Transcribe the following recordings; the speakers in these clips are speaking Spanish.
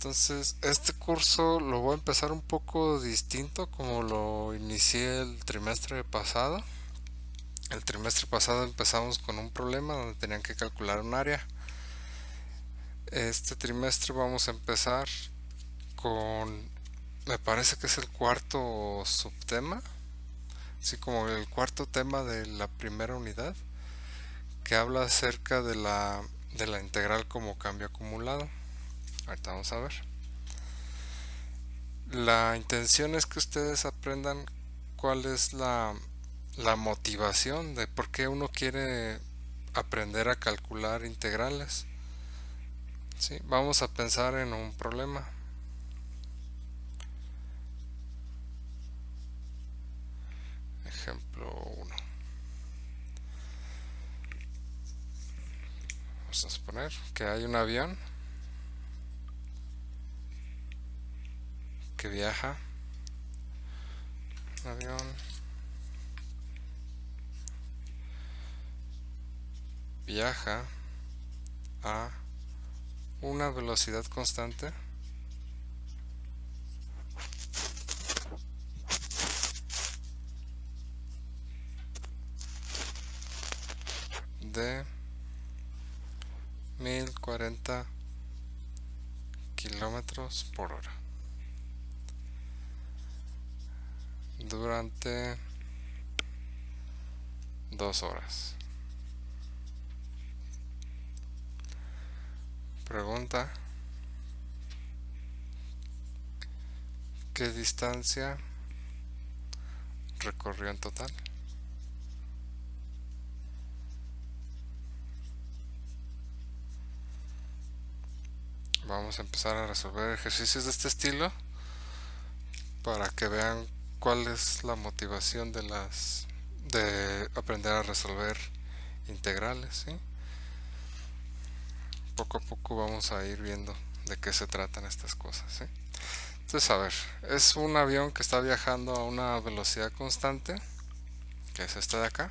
Entonces, este curso lo voy a empezar un poco distinto como lo inicié el trimestre pasado. El trimestre pasado empezamos con un problema donde tenían que calcular un área. Este trimestre vamos a empezar con, me parece que es el cuarto subtema, así como el cuarto tema de la primera unidad, que habla acerca de la integral como cambio acumulado. Ahorita vamos a ver. La intención es que ustedes aprendan cuál es la motivación de por qué uno quiere aprender a calcular integrales. ¿Sí? Vamos a pensar en un problema. Ejemplo 1. Vamos a suponer que hay un avión que viaja. Un avión viaja a una velocidad constante de 1040 kilómetros por hora durante 2 horas. Pregunta: ¿qué distancia recorrió en total? Vamos a empezar a resolver ejercicios de este estilo para que vean cuál es la motivación de aprender a resolver integrales, ¿sí? Poco a poco vamos a ir viendo de qué se tratan estas cosas, ¿sí? Entonces, a ver, es un avión que está viajando a una velocidad constante, que es esta de acá,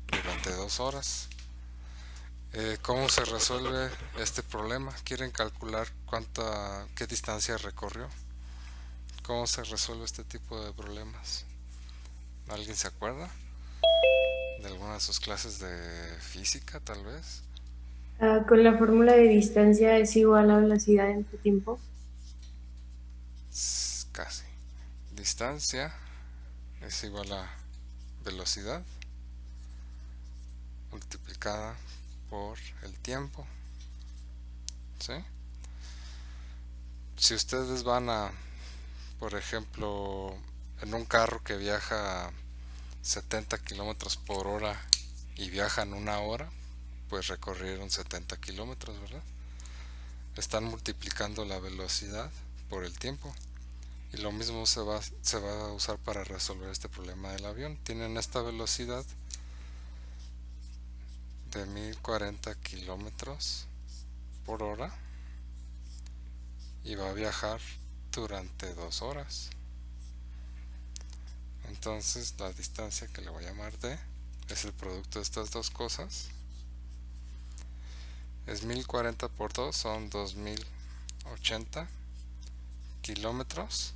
durante 2 horas. ¿Cómo se resuelve este problema? Quieren calcular qué distancia recorrió. ¿Cómo se resuelve este tipo de problemas? ¿Alguien se acuerda de alguna de sus clases de física, tal vez? Con la fórmula de distancia es igual a velocidad entre tiempo. Casi. Distancia es igual a velocidad multiplicada por el tiempo, ¿sí? Si ustedes van a, por ejemplo, en un carro que viaja a 70 kilómetros por hora y viajan 1 hora, pues recorrieron 70 kilómetros, ¿verdad? Están multiplicando la velocidad por el tiempo. Y lo mismo se va a usar para resolver este problema del avión. Tienen esta velocidad de 1040 kilómetros por hora y va a viajar durante 2 horas. Entonces la distancia, que le voy a llamar d, es el producto de estas dos cosas. Es 1040 por 2, son 2080 kilómetros.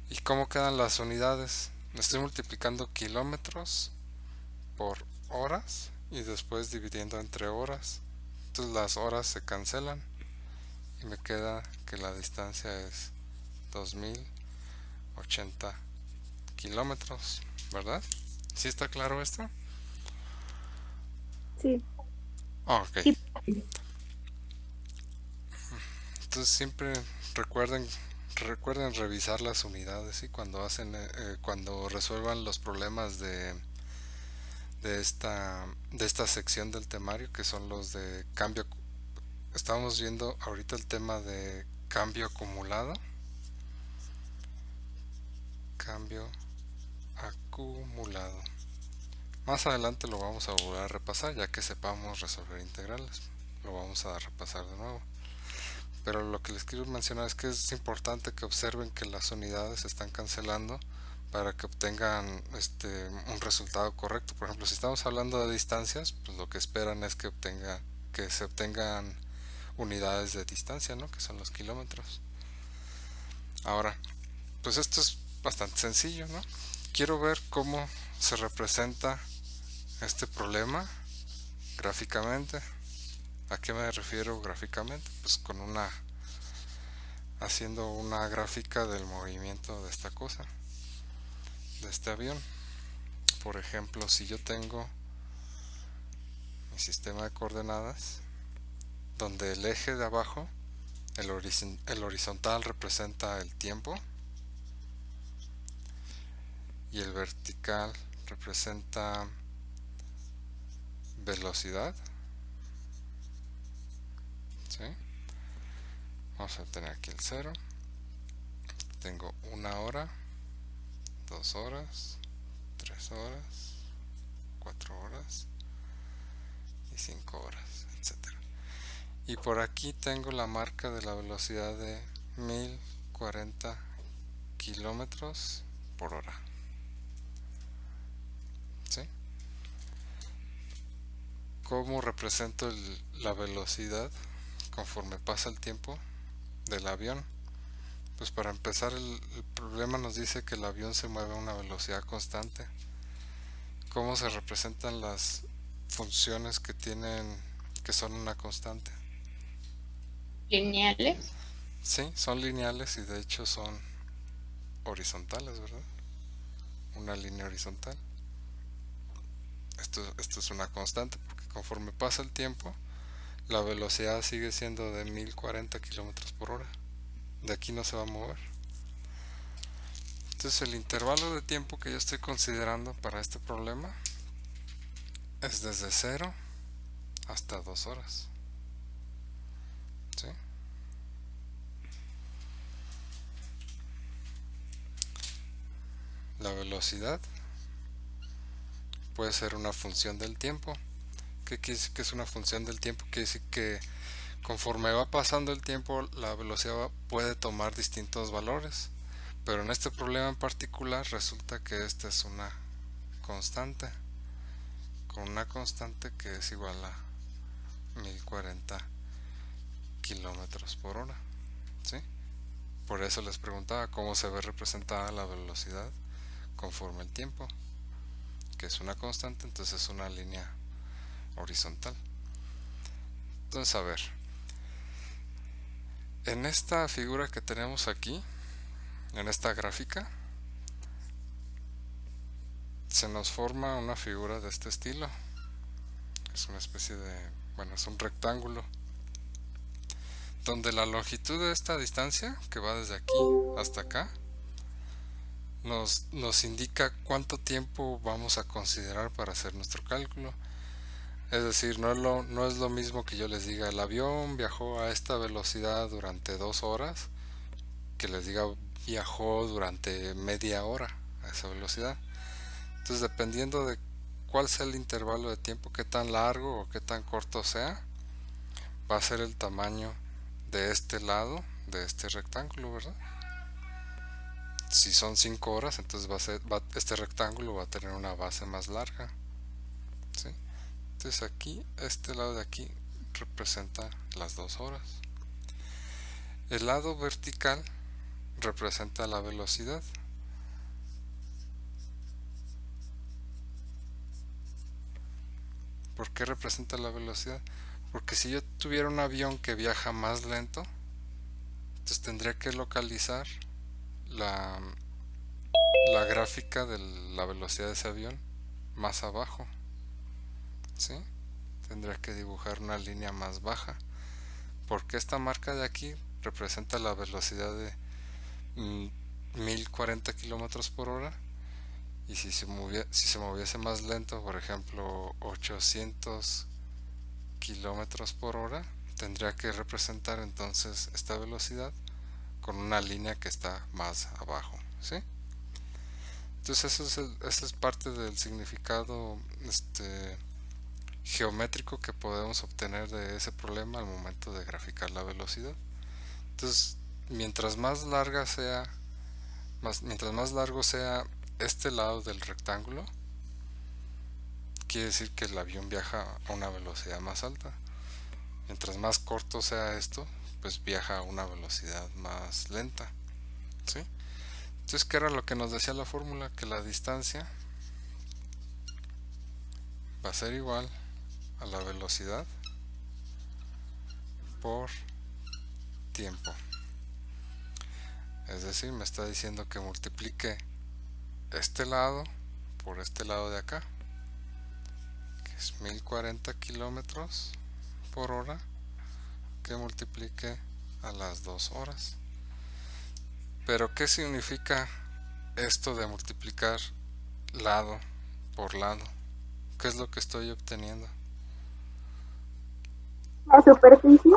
¿Y cómo quedan las unidades? Estoy multiplicando kilómetros por horas y después dividiendo entre horas. Entonces las horas se cancelan y me queda que la distancia es 2080 kilómetros, ¿verdad? ¿Sí está claro esto? Sí. Ok. Sí. Entonces siempre recuerden revisar las unidades y cuando resuelvan los problemas de esta sección del temario, que son los de cambio. Estamos viendo ahorita el tema de cambio acumulado. Cambio acumulado. Más adelante lo vamos a volver a repasar, ya que sepamos resolver integrales. Lo vamos a repasar de nuevo. Pero lo que les quiero mencionar es que es importante que observen que las unidades se están cancelando para que obtengan un resultado correcto. Por ejemplo, si estamos hablando de distancias, pues lo que esperan es que se obtengan unidades de distancia, ¿no? Que son los kilómetros. Ahora, pues esto es bastante sencillo, ¿no? Quiero ver cómo se representa este problema gráficamente. ¿A qué me refiero gráficamente? Pues con haciendo una gráfica del movimiento de esta cosa, de este avión. Por ejemplo, si yo tengo mi sistema de coordenadas, donde el eje de abajo, el horizontal representa el tiempo y el vertical representa velocidad, ¿sí? Vamos a tener aquí el 0. Tengo 1 hora, 2 horas, 3 horas, 4 horas y 5 horas, etcétera. Y por aquí tengo la marca de la velocidad de 1040 kilómetros por hora, ¿sí? ¿Cómo represento la velocidad conforme pasa el tiempo del avión? Pues para empezar, el problema nos dice que el avión se mueve a una velocidad constante. ¿Cómo se representan las funciones que son una constante? ¿Lineales? Sí, son lineales y de hecho son horizontales, ¿verdad? Una línea horizontal. Esto es una constante porque conforme pasa el tiempo, la velocidad sigue siendo de 1040 kilómetros por hora. De aquí no se va a mover. Entonces el intervalo de tiempo que yo estoy considerando para este problema es desde 0 hasta 2 horas, ¿sí? La velocidad puede ser una función del tiempo. ¿Qué quiere decir que es una función del tiempo? Quiere decir que conforme va pasando el tiempo, la velocidad puede tomar distintos valores. Pero en este problema en particular resulta que esta es una constante, con una constante que es igual a 1040 kilómetros por hora, ¿sí? Por eso les preguntaba cómo se ve representada la velocidad conforme el tiempo, que es una constante, entonces es una línea horizontal. Entonces, a ver, en esta figura que tenemos aquí, en esta gráfica, se nos forma una figura de este estilo. Es una especie de, bueno, es un rectángulo donde la longitud de esta distancia, que va desde aquí hasta acá, nos indica cuánto tiempo vamos a considerar para hacer nuestro cálculo. Es decir, no es lo mismo que yo les diga el avión viajó a esta velocidad durante 2 horas, que les diga viajó durante media hora a esa velocidad. Entonces, dependiendo de cuál sea el intervalo de tiempo, qué tan largo o qué tan corto sea, va a ser el tamaño de este lado de este rectángulo, ¿verdad? Si son 5 horas, entonces este rectángulo va a tener una base más larga, ¿sí? Entonces aquí, este lado de aquí representa las 2 horas. El lado vertical representa la velocidad. ¿Por qué representa la velocidad? Porque si yo tuviera un avión que viaja más lento, entonces tendría que localizar la gráfica de la velocidad de ese avión más abajo, ¿sí? Tendría que dibujar una línea más baja, porque esta marca de aquí representa la velocidad de 1040 kilómetros por hora, y si se moviese más lento, por ejemplo 800 kilómetros por hora, tendría que representar entonces esta velocidad con una línea que está más abajo, ¿sí? Entonces eso es parte del significado geométrico que podemos obtener de ese problema al momento de graficar la velocidad. Entonces, mientras más largo sea este lado del rectángulo, quiere decir que el avión viaja a una velocidad más alta. Mientras más corto sea esto, pues viaja a una velocidad más lenta, ¿sí? Entonces, ¿qué era lo que nos decía la fórmula? Que la distancia va a ser igual a la velocidad por tiempo. Es decir, me está diciendo que multiplique este lado por este lado de acá, que es 1040 kilómetros por hora, que multiplique a las 2 horas. Pero ¿qué significa esto de multiplicar lado por lado? ¿Qué es lo que estoy obteniendo? La superficie,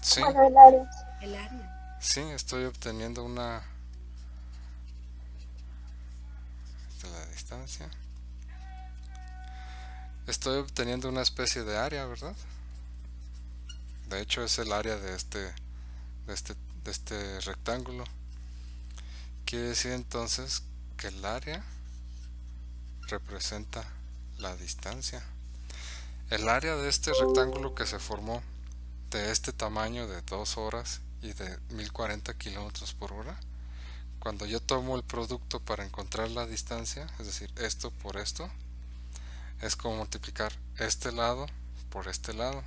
Sí, bueno, el área. sí, estoy obteniendo una de la distancia. Estoy obteniendo una especie de área, ¿verdad? De hecho es el área de este rectángulo. Quiere decir entonces que el área representa la distancia. El área de este rectángulo que se formó de este tamaño de 2 horas y de 1040 kilómetros por hora, cuando yo tomo el producto para encontrar la distancia, es decir, esto por esto, es como multiplicar este lado por este lado.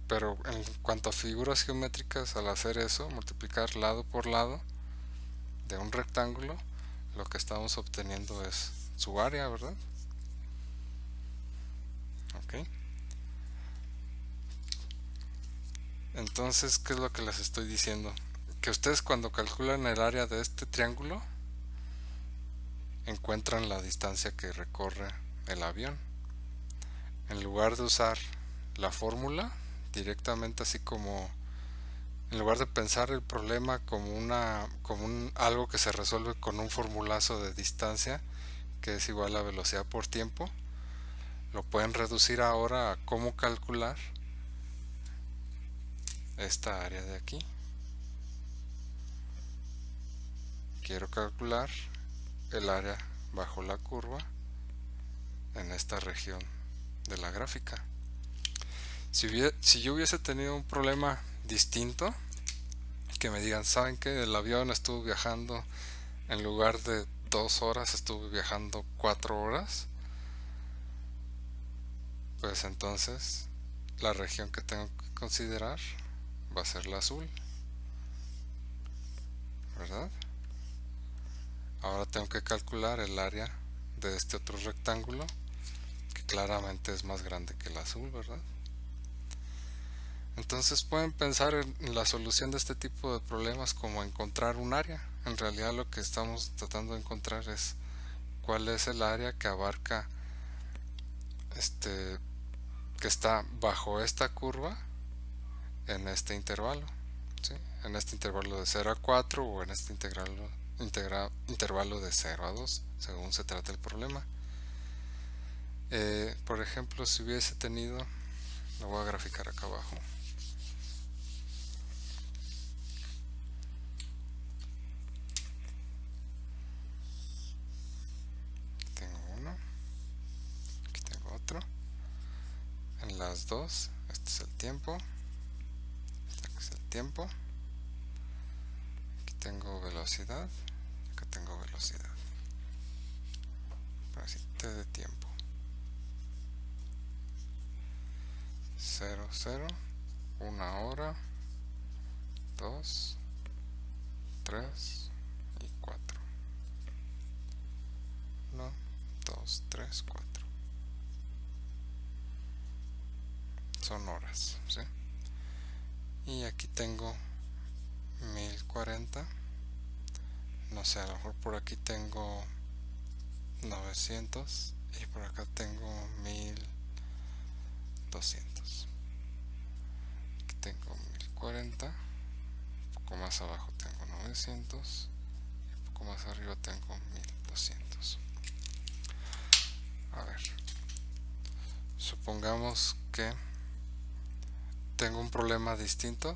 Pero en cuanto a figuras geométricas, al hacer eso, multiplicar lado por lado de un rectángulo, lo que estamos obteniendo es su área, ¿verdad? Ok. Entonces, ¿qué es lo que les estoy diciendo? Que ustedes cuando calculan el área de este triángulo, encuentran la distancia que recorre el avión. En lugar de usar la fórmula directamente, así como en lugar de pensar el problema como algo que se resuelve con un formulazo de distancia que es igual a velocidad por tiempo, lo pueden reducir ahora a cómo calcular esta área de aquí. Quiero calcular el área bajo la curva en esta región de la gráfica. Si yo hubiese tenido un problema distinto, que me digan, ¿saben qué? El avión estuvo viajando, en lugar de 2 horas, estuvo viajando 4 horas, pues entonces la región que tengo que considerar va a ser la azul, ¿verdad? Ahora tengo que calcular el área de este otro rectángulo, que claramente es más grande que el azul, ¿verdad? Entonces pueden pensar en la solución de este tipo de problemas como encontrar un área. En realidad lo que estamos tratando de encontrar es cuál es el área que abarca que está bajo esta curva en este intervalo, ¿sí? En este intervalo de 0 a 4 o en este intervalo de 0 a 2, según se trata el problema. Por ejemplo, si hubiese tenido, lo voy a graficar acá abajo. Tengo uno, aquí tengo otro. En las dos, este es el tiempo, este es el tiempo. Aquí tengo velocidad, acá tengo velocidad. Así, t de tiempo. 0, 0, 1 hora, 2, 3 y 4. 1, 2, 3, 4. Son horas, ¿sí? Y aquí tengo 1040. No sé, a lo mejor por aquí tengo 900 y por acá tengo 1200. Aquí tengo 1040, un poco más abajo tengo 900 y un poco más arriba tengo 1200. A ver, supongamos que tengo un problema distinto,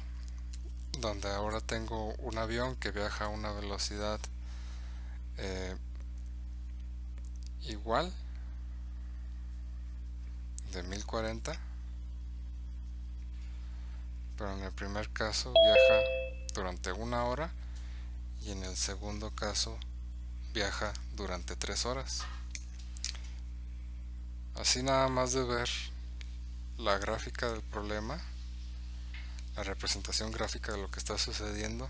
donde ahora tengo un avión que viaja a una velocidad igual de 1040, pero en el primer caso viaja durante 1 hora y en el segundo caso viaja durante 3 horas. Así nada más de ver la gráfica del problema, la representación gráfica de lo que está sucediendo,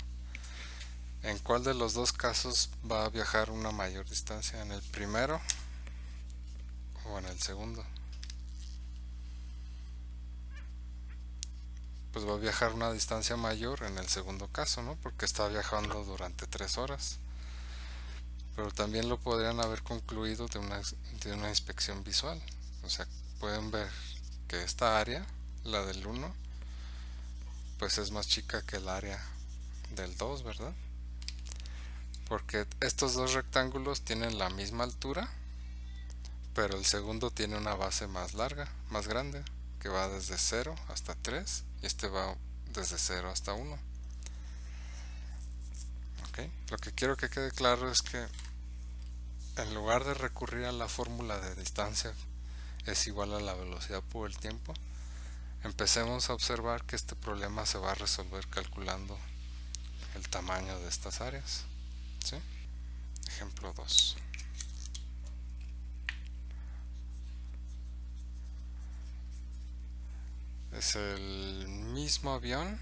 en cuál de los dos casos va a viajar una mayor distancia, en el primero o en el segundo. Pues va a viajar una distancia mayor en el segundo caso, ¿no? Porque está viajando durante 3 horas. Pero también lo podrían haber concluido de una inspección visual. O sea, pueden ver que esta área, la del 1, pues es más chica que el área del 2, ¿verdad? Porque estos dos rectángulos tienen la misma altura, pero el segundo tiene una base más larga, más grande, que va desde 0 hasta 3 y este va desde 0 hasta 1. ¿Okay? Lo que quiero que quede claro es que en lugar de recurrir a la fórmula de distancia es igual a la velocidad por el tiempo, empecemos a observar que este problema se va a resolver calculando el tamaño de estas áreas. ¿Sí? Ejemplo 2. Es el mismo avión.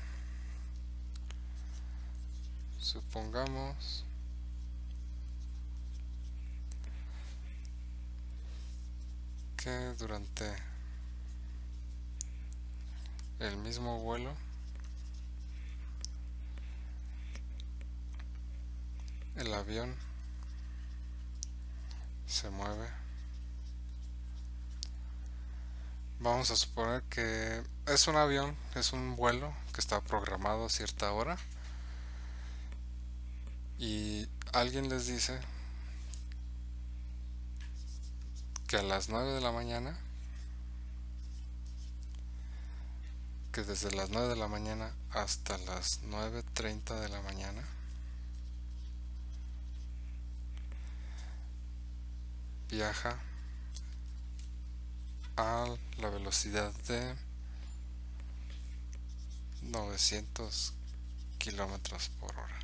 Supongamos que durante el mismo vuelo el avión se mueve. Vamos a suponer que es un avión, es un vuelo que está programado a cierta hora y alguien les dice que a las 9 de la mañana, que desde las 9 de la mañana hasta las 9:30 de la mañana viaja a la velocidad de 900 kilómetros por hora.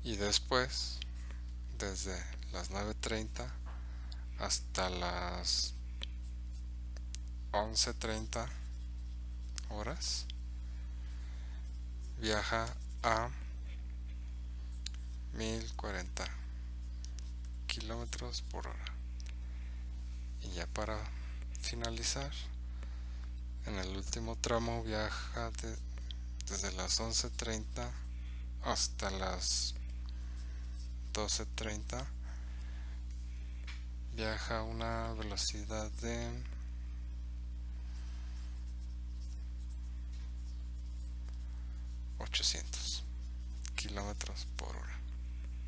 Y después, desde las 9:30 hasta las 11:30 horas, viaja a 1040 kilómetros por hora. Y ya para finalizar, en el último tramo viaja desde las 11:30 hasta las 12:30, viaja a una velocidad de 800 kilómetros por hora.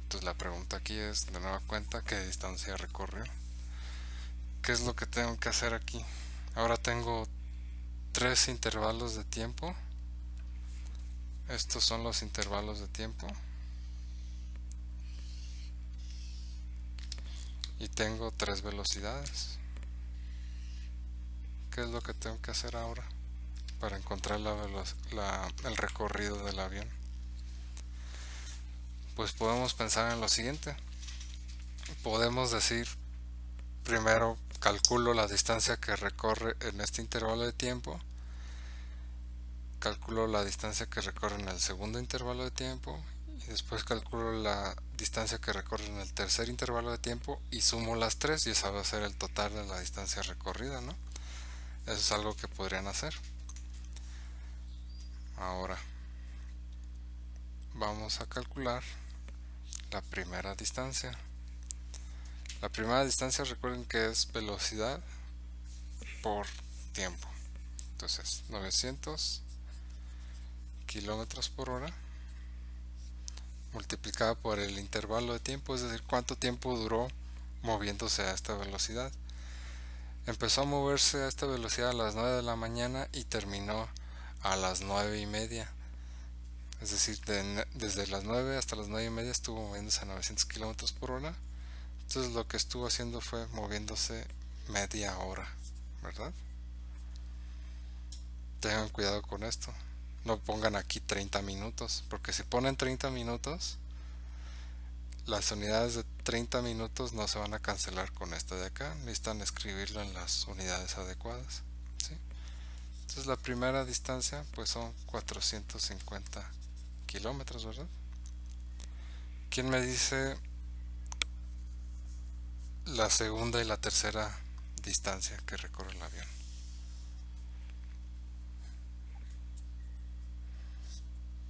Entonces la pregunta aquí es, de nueva cuenta, ¿qué distancia recorrió? ¿Qué es lo que tengo que hacer aquí? Ahora tengo 3 intervalos de tiempo. Estos son los intervalos de tiempo. Y tengo 3 velocidades. ¿Qué es lo que tengo que hacer ahora para encontrar el recorrido del avión? Pues podemos pensar en lo siguiente. Podemos decir, primero calculo la distancia que recorre en este intervalo de tiempo, calculo la distancia que recorre en el segundo intervalo de tiempo y después calculo la distancia que recorre en el tercer intervalo de tiempo y sumo las 3 y esa va a ser el total de la distancia recorrida, ¿no? Eso es algo que podrían hacer. Ahora vamos a calcular la primera distancia. La primera distancia, recuerden que es velocidad por tiempo. Entonces 900 kilómetros por hora multiplicada por el intervalo de tiempo, es decir, cuánto tiempo duró moviéndose a esta velocidad. Empezó a moverse a esta velocidad a las 9 de la mañana y terminó a las 9:30. Es decir, desde las 9 hasta las 9:30 estuvo moviéndose a 900 kilómetros por hora. Entonces lo que estuvo haciendo fue moviéndose media hora, ¿verdad? tengan cuidado con esto. No pongan aquí 30 minutos, porque si ponen 30 minutos, las unidades de 30 minutos no se van a cancelar con esta de acá. Necesitan escribirlo en las unidades adecuadas, ¿sí? Entonces la primera distancia pues son 450 kilómetros, ¿verdad? ¿Quién me dice la segunda y la tercera distancia que recorre el avión?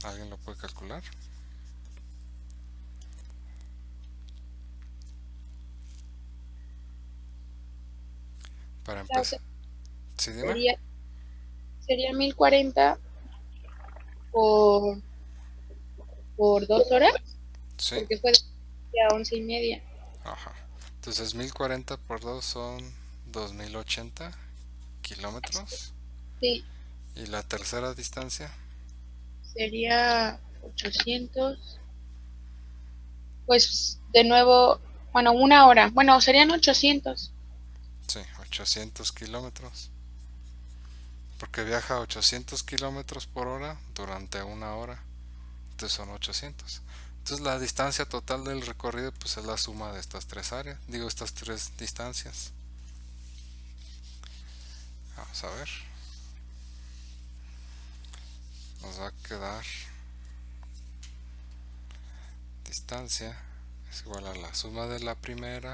¿Alguien lo puede calcular? Para O sea, empezar. ¿Sí, dime? sería 1040 por, por 2 horas, Sí. porque fue a 11:30. Ajá. Entonces 1040 por 2 son 2080 kilómetros. Sí, ¿Y la tercera distancia? sería 800. Pues de nuevo, bueno, 1 hora. Bueno, serían 800. Sí, 800 kilómetros. Porque viaja a 800 kilómetros por hora durante 1 hora. Entonces son 800. Entonces la distancia total del recorrido pues es la suma de estas tres áreas. Digo, estas tres distancias. Vamos a ver. Nos va a quedar distancia es igual a la suma de la primera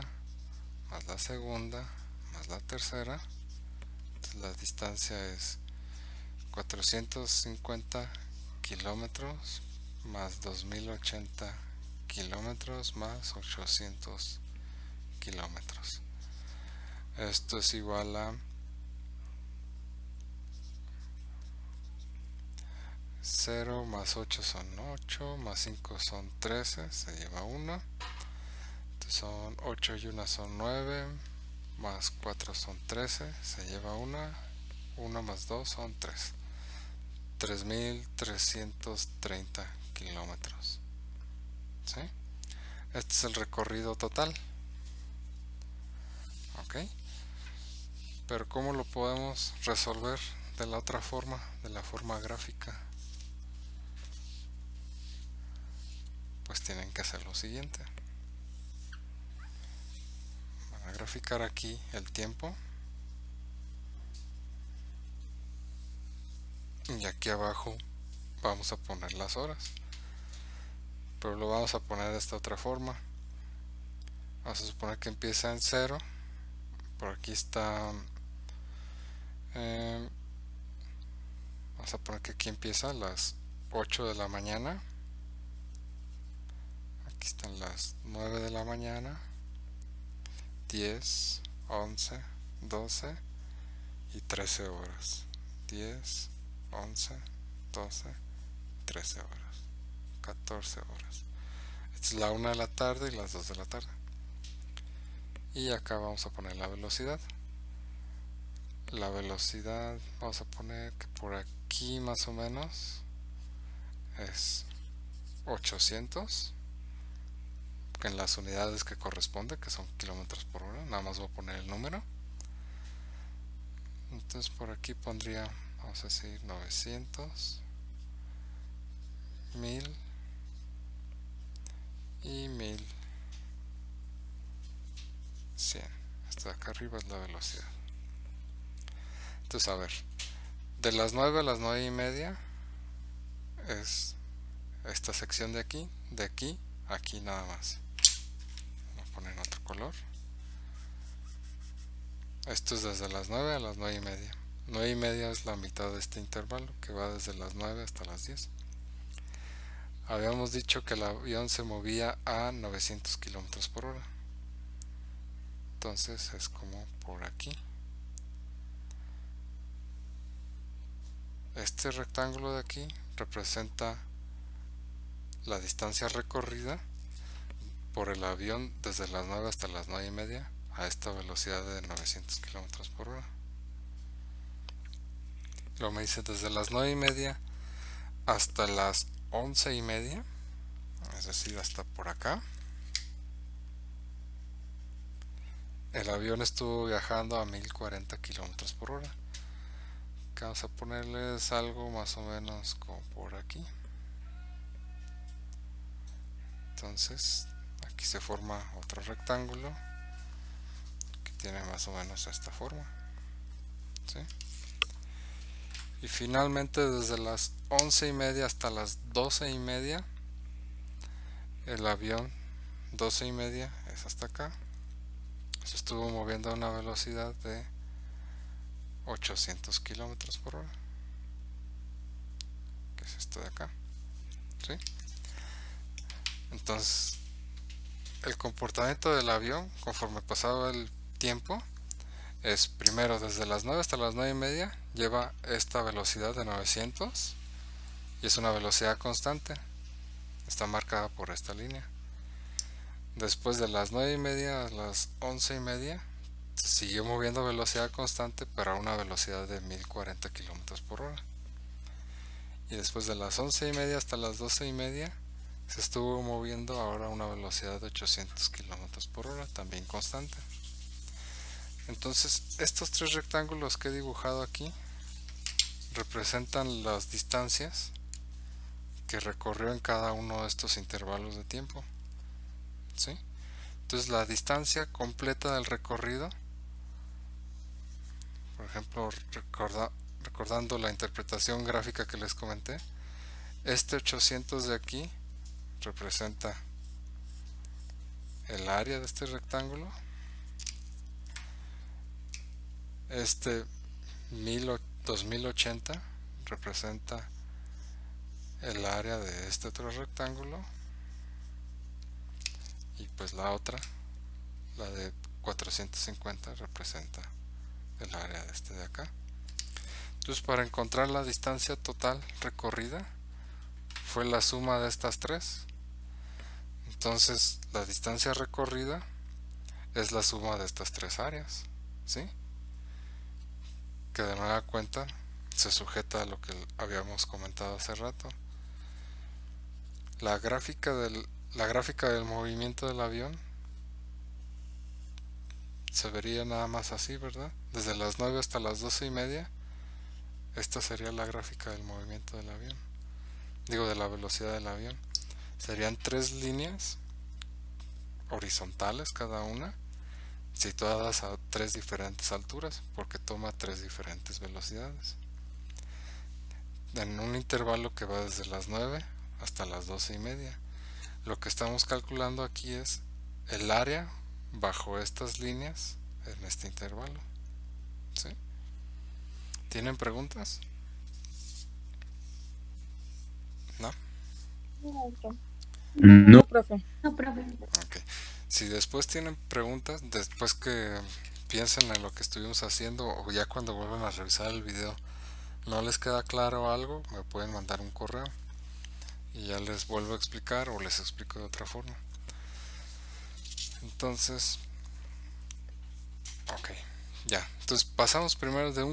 más la segunda más la tercera. Entonces la distancia es 450 kilómetros más 2080 kilómetros más 800 kilómetros. Esto es igual a 0 más 8 son 8, más 5 son 13, se lleva 1. Entonces son 8 y 1 son 9, más 4 son 13, se lleva 1. 1 más 2 son 3. 3330 kilómetros. ¿Sí? Este es el recorrido total. ¿Ok? Pero ¿cómo lo podemos resolver de la otra forma, de la forma gráfica? Pues tienen que hacer lo siguiente. Van a graficar aquí el tiempo. Y aquí abajo vamos a poner las horas. Pero lo vamos a poner de esta otra forma. Vamos a suponer que empieza en 0. Por aquí está... vamos a poner que aquí empieza a las 8 de la mañana. Aquí están las 9 de la mañana, 10, 11, 12 y 13 horas. 10, 11, 12, 13 horas, 14 horas. Esta es la 1 de la tarde y las 2 de la tarde. Y acá vamos a poner la velocidad. La velocidad vamos a poner que por aquí más o menos es 800, que en las unidades que corresponde, que son kilómetros por hora. Nada más voy a poner el número. Entonces por aquí pondría, vamos a decir 900, 1000 y 1100. Esta de acá arriba es la velocidad. Entonces a ver, de las 9 a las 9 y media es esta sección de aquí a aquí nada más. Vamos a poner en otro color. Esto es desde las 9 a las 9 y media. 9 y media es la mitad de este intervalo, que va desde las 9 hasta las 10. Habíamos dicho que el avión se movía a 900 kilómetros por hora. Entonces es como por aquí. Este rectángulo de aquí representa la distancia recorrida por el avión desde las 9 hasta las 9 y media a esta velocidad de 900 kilómetros por hora. Luego me dice desde las 9 y media hasta las 11 y media, es decir, hasta por acá. El avión estuvo viajando a 1040 kilómetros por hora, que vamos a ponerles algo más o menos como por aquí. Entonces aquí se forma otro rectángulo que tiene más o menos esta forma, ¿sí? Y finalmente desde las 11:30 hasta las 12:30 el avión, 12:30 es hasta acá, se estuvo moviendo a una velocidad de 800 kilómetros por hora, que es esto de acá, ¿sí? Entonces el comportamiento del avión conforme pasaba el tiempo es: primero desde las 9 hasta las 9:30 lleva esta velocidad de 900 y es una velocidad constante, está marcada por esta línea. Después de las 9:30 a las 11:30 siguió moviendo a velocidad constante, pero a una velocidad de 1040 kilómetros por hora. Y después de las 11:30 hasta las 12:30 se estuvo moviendo ahora a una velocidad de 800 kilómetros por hora, también constante. Entonces estos tres rectángulos que he dibujado aquí representan las distancias que recorrió en cada uno de estos intervalos de tiempo, ¿sí? Entonces la distancia completa del recorrido, por ejemplo, recordando la interpretación gráfica que les comenté, este 800 de aquí representa el área de este rectángulo, este 2080 representa el área de este otro rectángulo, y pues la otra, la de 450, representa el área de este de acá. Entonces para encontrar la distancia total recorrida fue la suma de estas tres. Entonces la distancia recorrida es la suma de estas tres áreas, ¿sí? Que de nueva cuenta se sujeta a lo que habíamos comentado hace rato. La gráfica del movimiento del avión se vería nada más así, ¿verdad? Desde las 9 hasta las 12:30, esta sería la gráfica del movimiento del avión, digo, de la velocidad del avión. Serían tres líneas horizontales cada una, situadas a tres diferentes alturas, porque toma tres diferentes velocidades, en un intervalo que va desde las 9 hasta las 12:30. Lo que estamos calculando aquí es el área bajo estas líneas en este intervalo, ¿sí? ¿Tienen preguntas? ¿No? No, profe. No, profe. Ok. Si después tienen preguntas, después que piensen en lo que estuvimos haciendo, o ya cuando vuelvan a revisar el video, no les queda claro algo, me pueden mandar un correo y ya les vuelvo a explicar, o les explico de otra forma. Entonces, ok, ya. Entonces pasamos primero de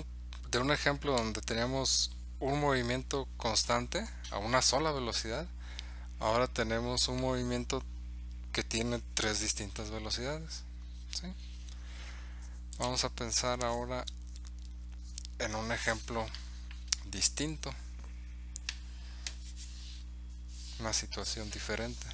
un ejemplo donde teníamos un movimiento constante a una sola velocidad. Ahora tenemos un movimiento que tiene tres distintas velocidades, ¿sí? Vamos a pensar ahora en un ejemplo distinto, una situación diferente.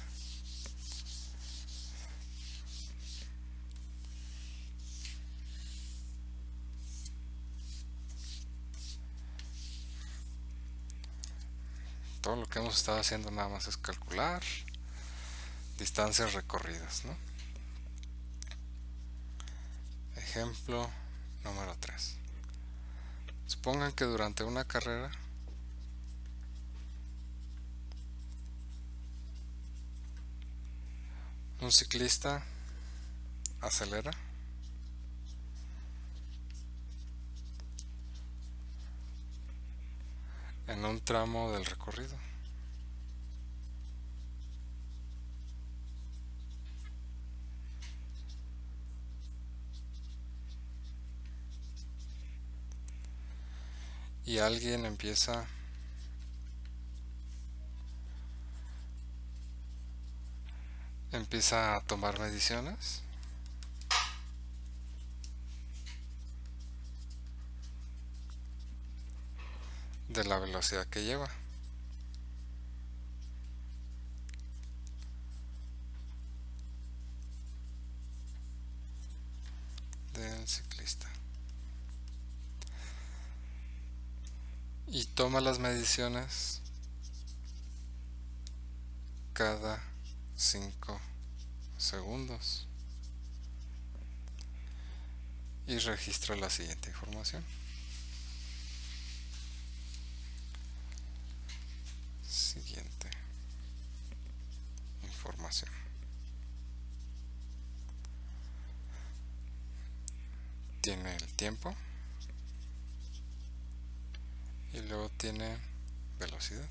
Todo lo que hemos estado haciendo nada más es calcular distancias recorridas, ¿no? Ejemplo número 3. Supongan que durante una carrera un ciclista acelera en un tramo del recorrido. Y alguien empieza a tomar mediciones de la velocidad que lleva. Del ciclista. Y toma las mediciones cada 5 segundos y registra la siguiente información. Siguiente información. Tiene el tiempo y luego tiene velocidad.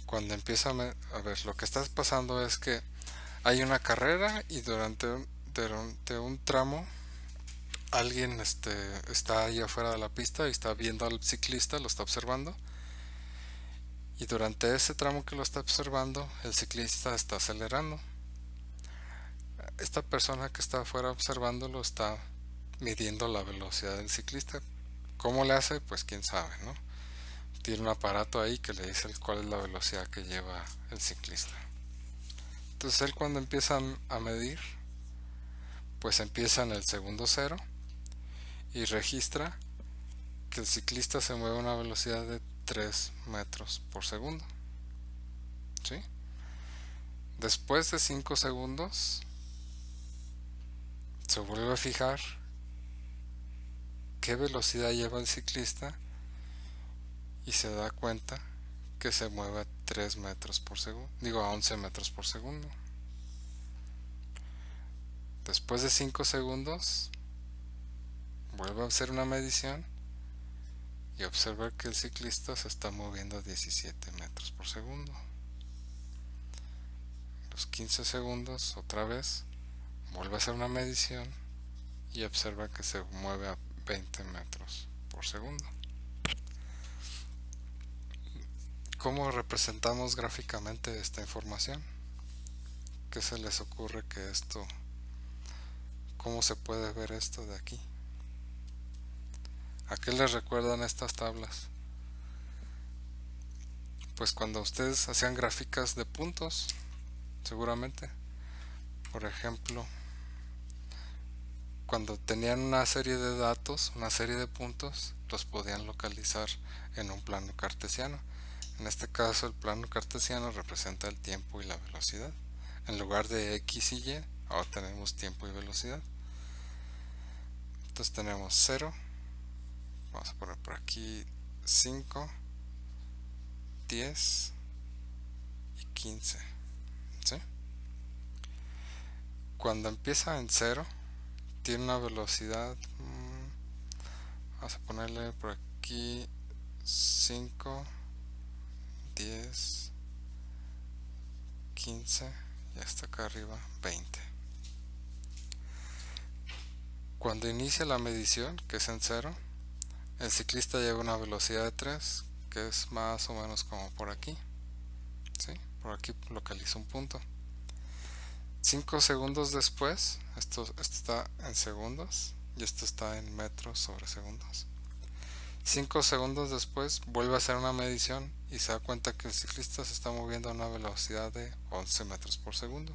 Cuando empieza a ver, lo que está pasando es que hay una carrera y durante un tramo alguien está ahí afuera de la pista y está viendo al ciclista, lo está observando, y durante ese tramo que lo está observando el ciclista está acelerando. Esta persona que está afuera observándolo está midiendo la velocidad del ciclista. ¿Cómo le hace? Pues quién sabe, ¿no? Tiene un aparato ahí que le dice cuál es la velocidad que lleva el ciclista. Entonces él, cuando empieza a medir, pues empieza en el segundo 0 y registra que el ciclista se mueve a una velocidad de 3 metros por segundo. ¿Sí? Después de 5 segundos se vuelve a fijar qué velocidad lleva el ciclista y se da cuenta que se mueve a 3 metros por segundo, a 11 metros por segundo. Después de 5 segundos vuelve a hacer una medición y observa que el ciclista se está moviendo a 17 metros por segundo. Los 15 segundos, otra vez vuelve a hacer una medición y observa que se mueve a 20 metros por segundo. ¿Cómo representamos gráficamente esta información? ¿Qué se les ocurre que esto? ¿Cómo se puede ver esto de aquí? ¿A qué les recuerdan estas tablas? Pues cuando ustedes hacían gráficas de puntos, seguramente. Por ejemplo, cuando tenían una serie de datos, una serie de puntos, los podían localizar en un plano cartesiano. En este caso el plano cartesiano representa el tiempo y la velocidad. En lugar de x y y, ahora tenemos tiempo y velocidad. Entonces tenemos 0, vamos a poner por aquí 5, 10 y 15. ¿Sí? Cuando empieza en 0, tiene una velocidad, vamos a ponerle por aquí 5, 10, 15 y hasta acá arriba 20. Cuando inicia la medición, que es en 0, el ciclista lleva una velocidad de 3, que es más o menos como por aquí. ¿Sí? Por aquí localiza un punto. 5 segundos después, esto está en segundos y esto está en metros sobre segundos. 5 segundos después vuelve a hacer una medición y se da cuenta que el ciclista se está moviendo a una velocidad de 11 metros por segundo.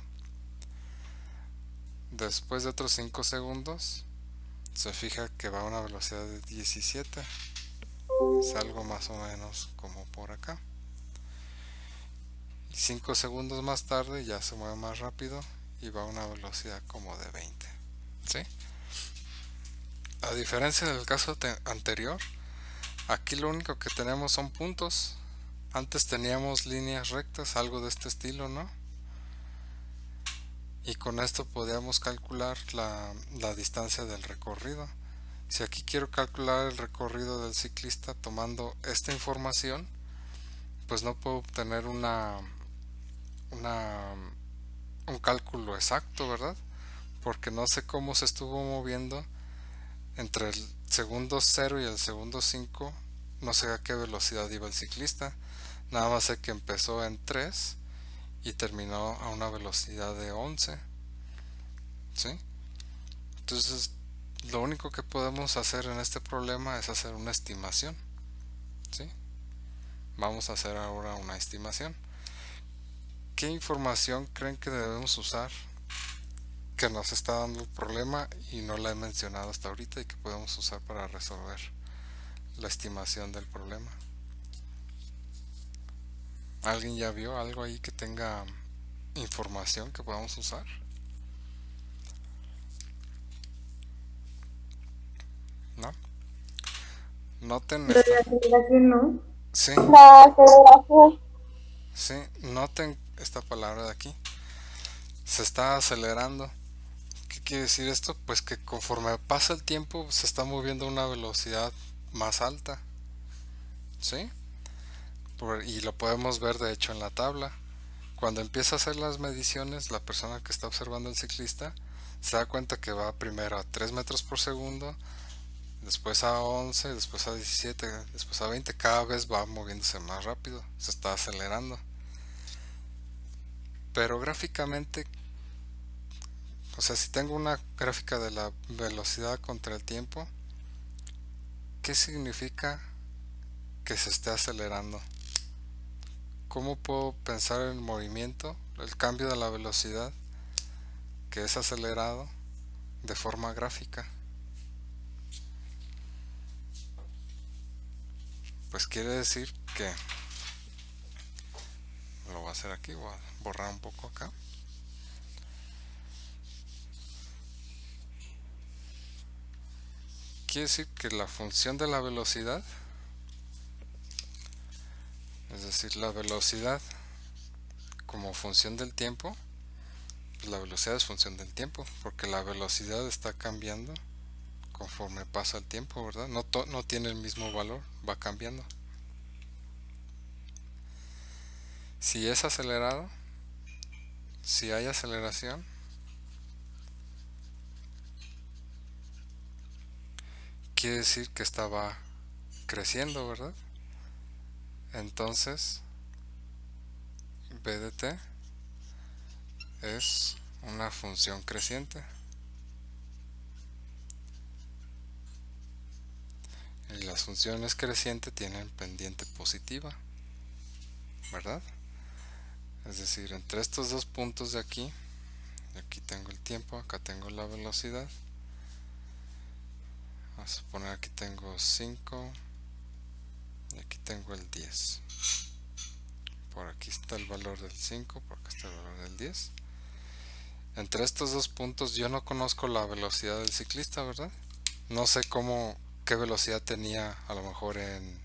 Después de otros 5 segundos se fija que va a una velocidad de 17. Es algo más o menos como por acá. Y 5 segundos más tarde ya se mueve más rápido y va a una velocidad como de 20. ¿Sí? A diferencia del caso anterior, aquí lo único que tenemos son puntos. Antes teníamos líneas rectas, algo de este estilo, ¿no? Y con esto podíamos calcular la distancia del recorrido. Si aquí quiero calcular el recorrido del ciclista tomando esta información, pues no puedo obtener un cálculo exacto, ¿verdad? Porque no sé cómo se estuvo moviendo entre el segundo 0 y el segundo 5. No sé a qué velocidad iba el ciclista. Nada más sé que empezó en 3 y terminó a una velocidad de 11. ¿Sí? Entonces lo único que podemos hacer en este problema es hacer una estimación, ¿sí? Vamos a hacer ahora una estimación. ¿Qué información creen que debemos usar que nos está dando el problema y no la he mencionado hasta ahorita y que podemos usar para resolver la estimación del problema? ¿Alguien ya vio algo ahí que tenga información que podamos usar? ¿No? Noten Lo de esta. la aceleración, ¿no? Sí, La aceleración. sí, noten esta palabra de aquí. Se está acelerando. ¿Qué quiere decir esto? Pues que conforme pasa el tiempo se está moviendo a una velocidad más alta, ¿sí? Y lo podemos ver de hecho en la tabla. Cuando empieza a hacer las mediciones, la persona que está observando el ciclista se da cuenta que va primero a 3 metros por segundo, después a 11, después a 17, después a 20, cada vez va moviéndose más rápido, se está acelerando. Pero gráficamente, o sea, si tengo una gráfica de la velocidad contra el tiempo, ¿qué significa que se esté acelerando? ¿Cómo puedo pensar en el movimiento, el cambio de la velocidad que es acelerado de forma gráfica? Pues quiere decir que lo voy a hacer aquí, voy a borrar un poco acá. Quiere decir que la función de la velocidad, es decir, la velocidad como función del tiempo, pues la velocidad es función del tiempo, porque la velocidad está cambiando conforme pasa el tiempo, ¿verdad? No tiene el mismo valor, va cambiando. Si es acelerado, si hay aceleración, quiere decir que estaba creciendo, ¿verdad? Entonces, B de t es una función creciente. Y las funciones crecientes tienen pendiente positiva, ¿verdad? Es decir, entre estos dos puntos de aquí, aquí tengo el tiempo, acá tengo la velocidad. Vamos a poner aquí tengo 5 y aquí tengo el 10. Por aquí está el valor del 5, por acá está el valor del 10. Entre estos dos puntos yo no conozco la velocidad del ciclista, ¿verdad? No sé qué velocidad tenía a lo mejor en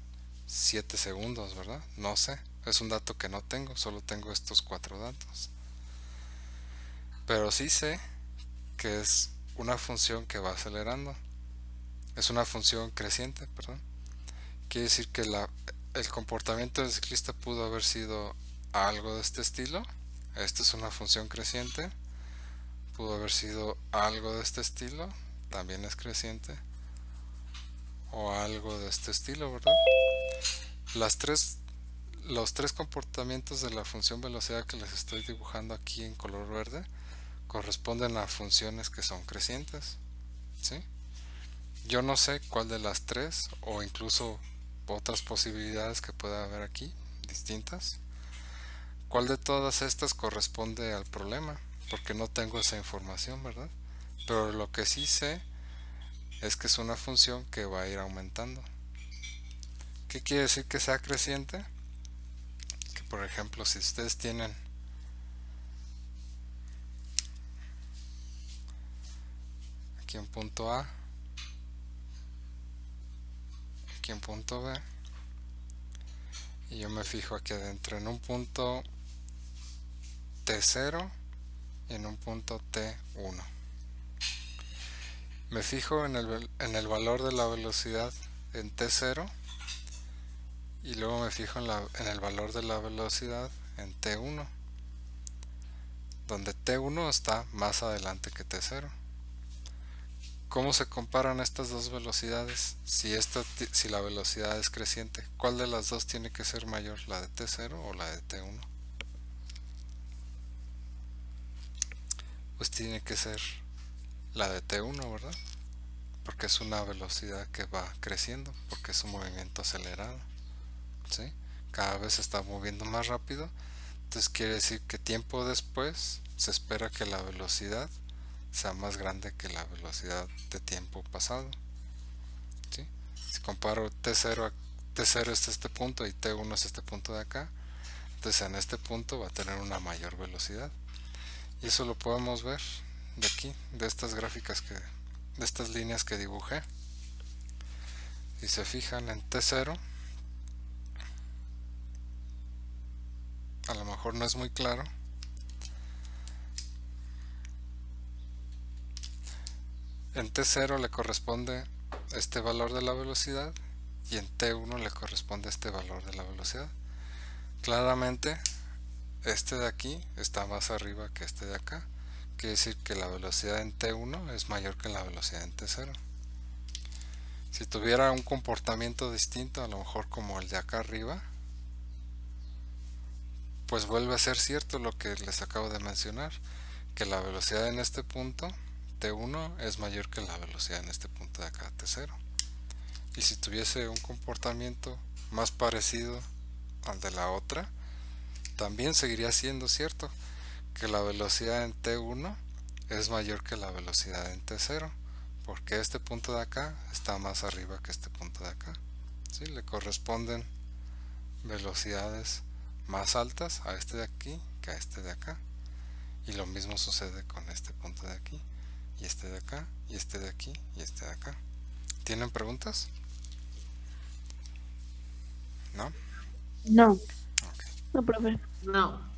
7 segundos, ¿verdad? No sé, es un dato que no tengo, solo tengo estos 4 datos. Pero sí sé que es una función que va acelerando. Es una función creciente, perdón. Quiere decir que el comportamiento del ciclista pudo haber sido algo de este estilo. Esta es una función creciente. Pudo haber sido algo de este estilo, también es creciente. O algo de este estilo, ¿verdad? Los tres comportamientos de la función velocidad que les estoy dibujando aquí en color verde corresponden a funciones que son crecientes, ¿sí? Yo no sé cuál de las tres o incluso otras posibilidades que pueda haber aquí distintas, cuál de todas estas corresponde al problema, porque no tengo esa información, ¿verdad? Pero lo que sí sé es que es una función que va a ir aumentando. ¿Qué quiere decir que sea creciente? Que por ejemplo, si ustedes tienen aquí un punto A, aquí un punto B, y yo me fijo aquí adentro en un punto T0 y en un punto T1. Me fijo en el valor de la velocidad en T0 y luego me fijo en el valor de la velocidad en T1, donde T1 está más adelante que T0. ¿Cómo se comparan estas dos velocidades? Si la velocidad es creciente, ¿cuál de las dos tiene que ser mayor, la de T0 o la de T1? Pues tiene que ser la de T1, ¿verdad? porque es una velocidad que va creciendo, porque es un movimiento acelerado, ¿sí? Cada vez se está moviendo más rápido, entonces quiere decir que tiempo después se espera que la velocidad sea más grande que la velocidad de tiempo pasado, ¿sí? Si comparo T0 a T0 es este punto y T1 es este punto de acá, entonces en este punto va a tener una mayor velocidad, y eso lo podemos ver de aquí, de estas gráficas de estas líneas que dibujé. Si se fijan en T0, a lo mejor no es muy claro, en T0 le corresponde este valor de la velocidad y en T1 le corresponde este valor de la velocidad. Claramente este de aquí está más arriba que este de acá, quiere decir que la velocidad en T1 es mayor que la velocidad en T0. Si tuviera un comportamiento distinto, a lo mejor como el de acá arriba, pues vuelve a ser cierto lo que les acabo de mencionar, que la velocidad en este punto T1 es mayor que la velocidad en este punto de acá T0. Y si tuviese un comportamiento más parecido al de la otra, también seguiría siendo cierto que la velocidad en T1 es mayor que la velocidad en T0, porque este punto de acá está más arriba que este punto de acá, ¿sí? Le corresponden velocidades más altas a este de aquí que a este de acá, y lo mismo sucede con este punto de aquí, y este de acá, y este de aquí, y este de acá. ¿Tienen preguntas? ¿No? No. Ok. No, profe. No.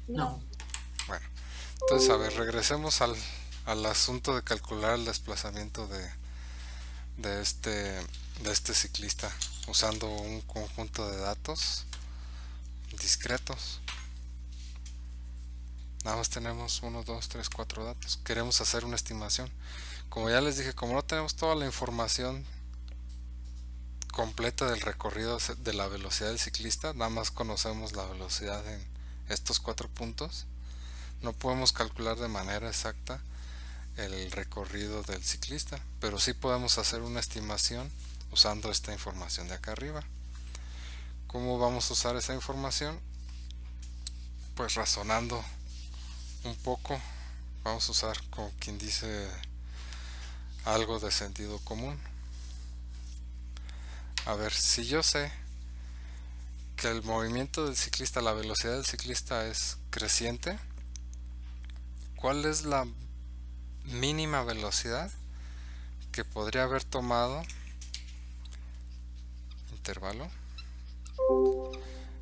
No. Bueno, entonces a ver, regresemos al asunto de calcular el desplazamiento de este ciclista usando un conjunto de datos discretos. Nada más tenemos 1, 2, 3, 4 datos. Queremos hacer una estimación. Como ya les dije, como no tenemos toda la información completa del recorrido de la velocidad del ciclista, nada más conocemos la velocidad en estos 4 puntos, no podemos calcular de manera exacta el recorrido del ciclista, pero sí podemos hacer una estimación usando esta información de acá arriba. ¿Cómo vamos a usar esa información? Pues razonando un poco, vamos a usar, como quien dice, algo de sentido común. A ver, si yo sé que el movimiento del ciclista, la velocidad del ciclista es creciente, ¿cuál es la mínima velocidad que podría haber tomado intervalo?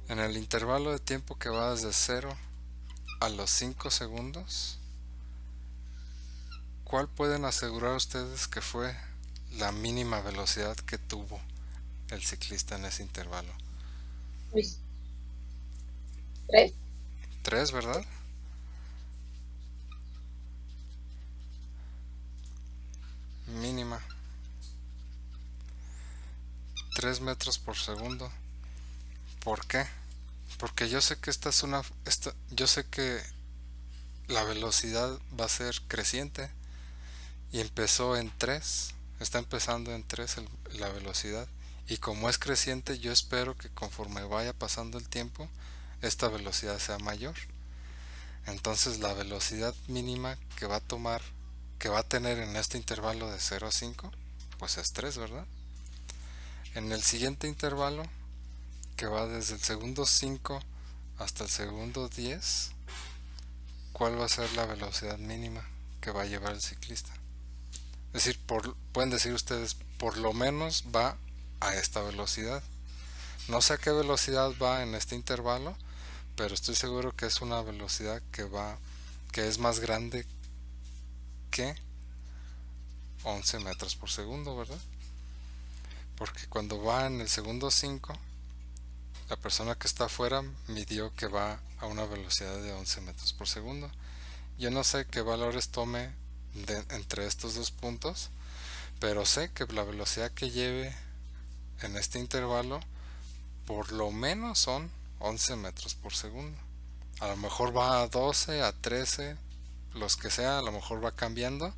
En el intervalo de tiempo que va desde 0 a los 5 segundos, ¿cuál pueden asegurar ustedes que fue la mínima velocidad que tuvo el ciclista en ese intervalo? Luis. 3. 3, ¿verdad? Mínima 3 metros por segundo. ¿Por qué? Porque yo sé que yo sé que la velocidad va a ser creciente y empezó en 3, está empezando en 3 la velocidad, y como es creciente, yo espero que conforme vaya pasando el tiempo esta velocidad sea mayor. Entonces la velocidad mínima que va a tener en este intervalo de 0 a 5, pues es 3, ¿verdad? En el siguiente intervalo, que va desde el segundo 5 hasta el segundo 10, ¿cuál va a ser la velocidad mínima que va a llevar el ciclista? Es decir, pueden decir ustedes, por lo menos va a esta velocidad. No sé a qué velocidad va en este intervalo, pero estoy seguro que es una velocidad que es más grande que 11 metros por segundo, ¿verdad? Porque cuando va en el segundo 5, la persona que está afuera midió que va a una velocidad de 11 metros por segundo. Yo no sé qué valores tome entre estos dos puntos, pero sé que la velocidad que lleve en este intervalo por lo menos son 11 metros por segundo. A lo mejor va a 12, a 13, los que sea, a lo mejor va cambiando,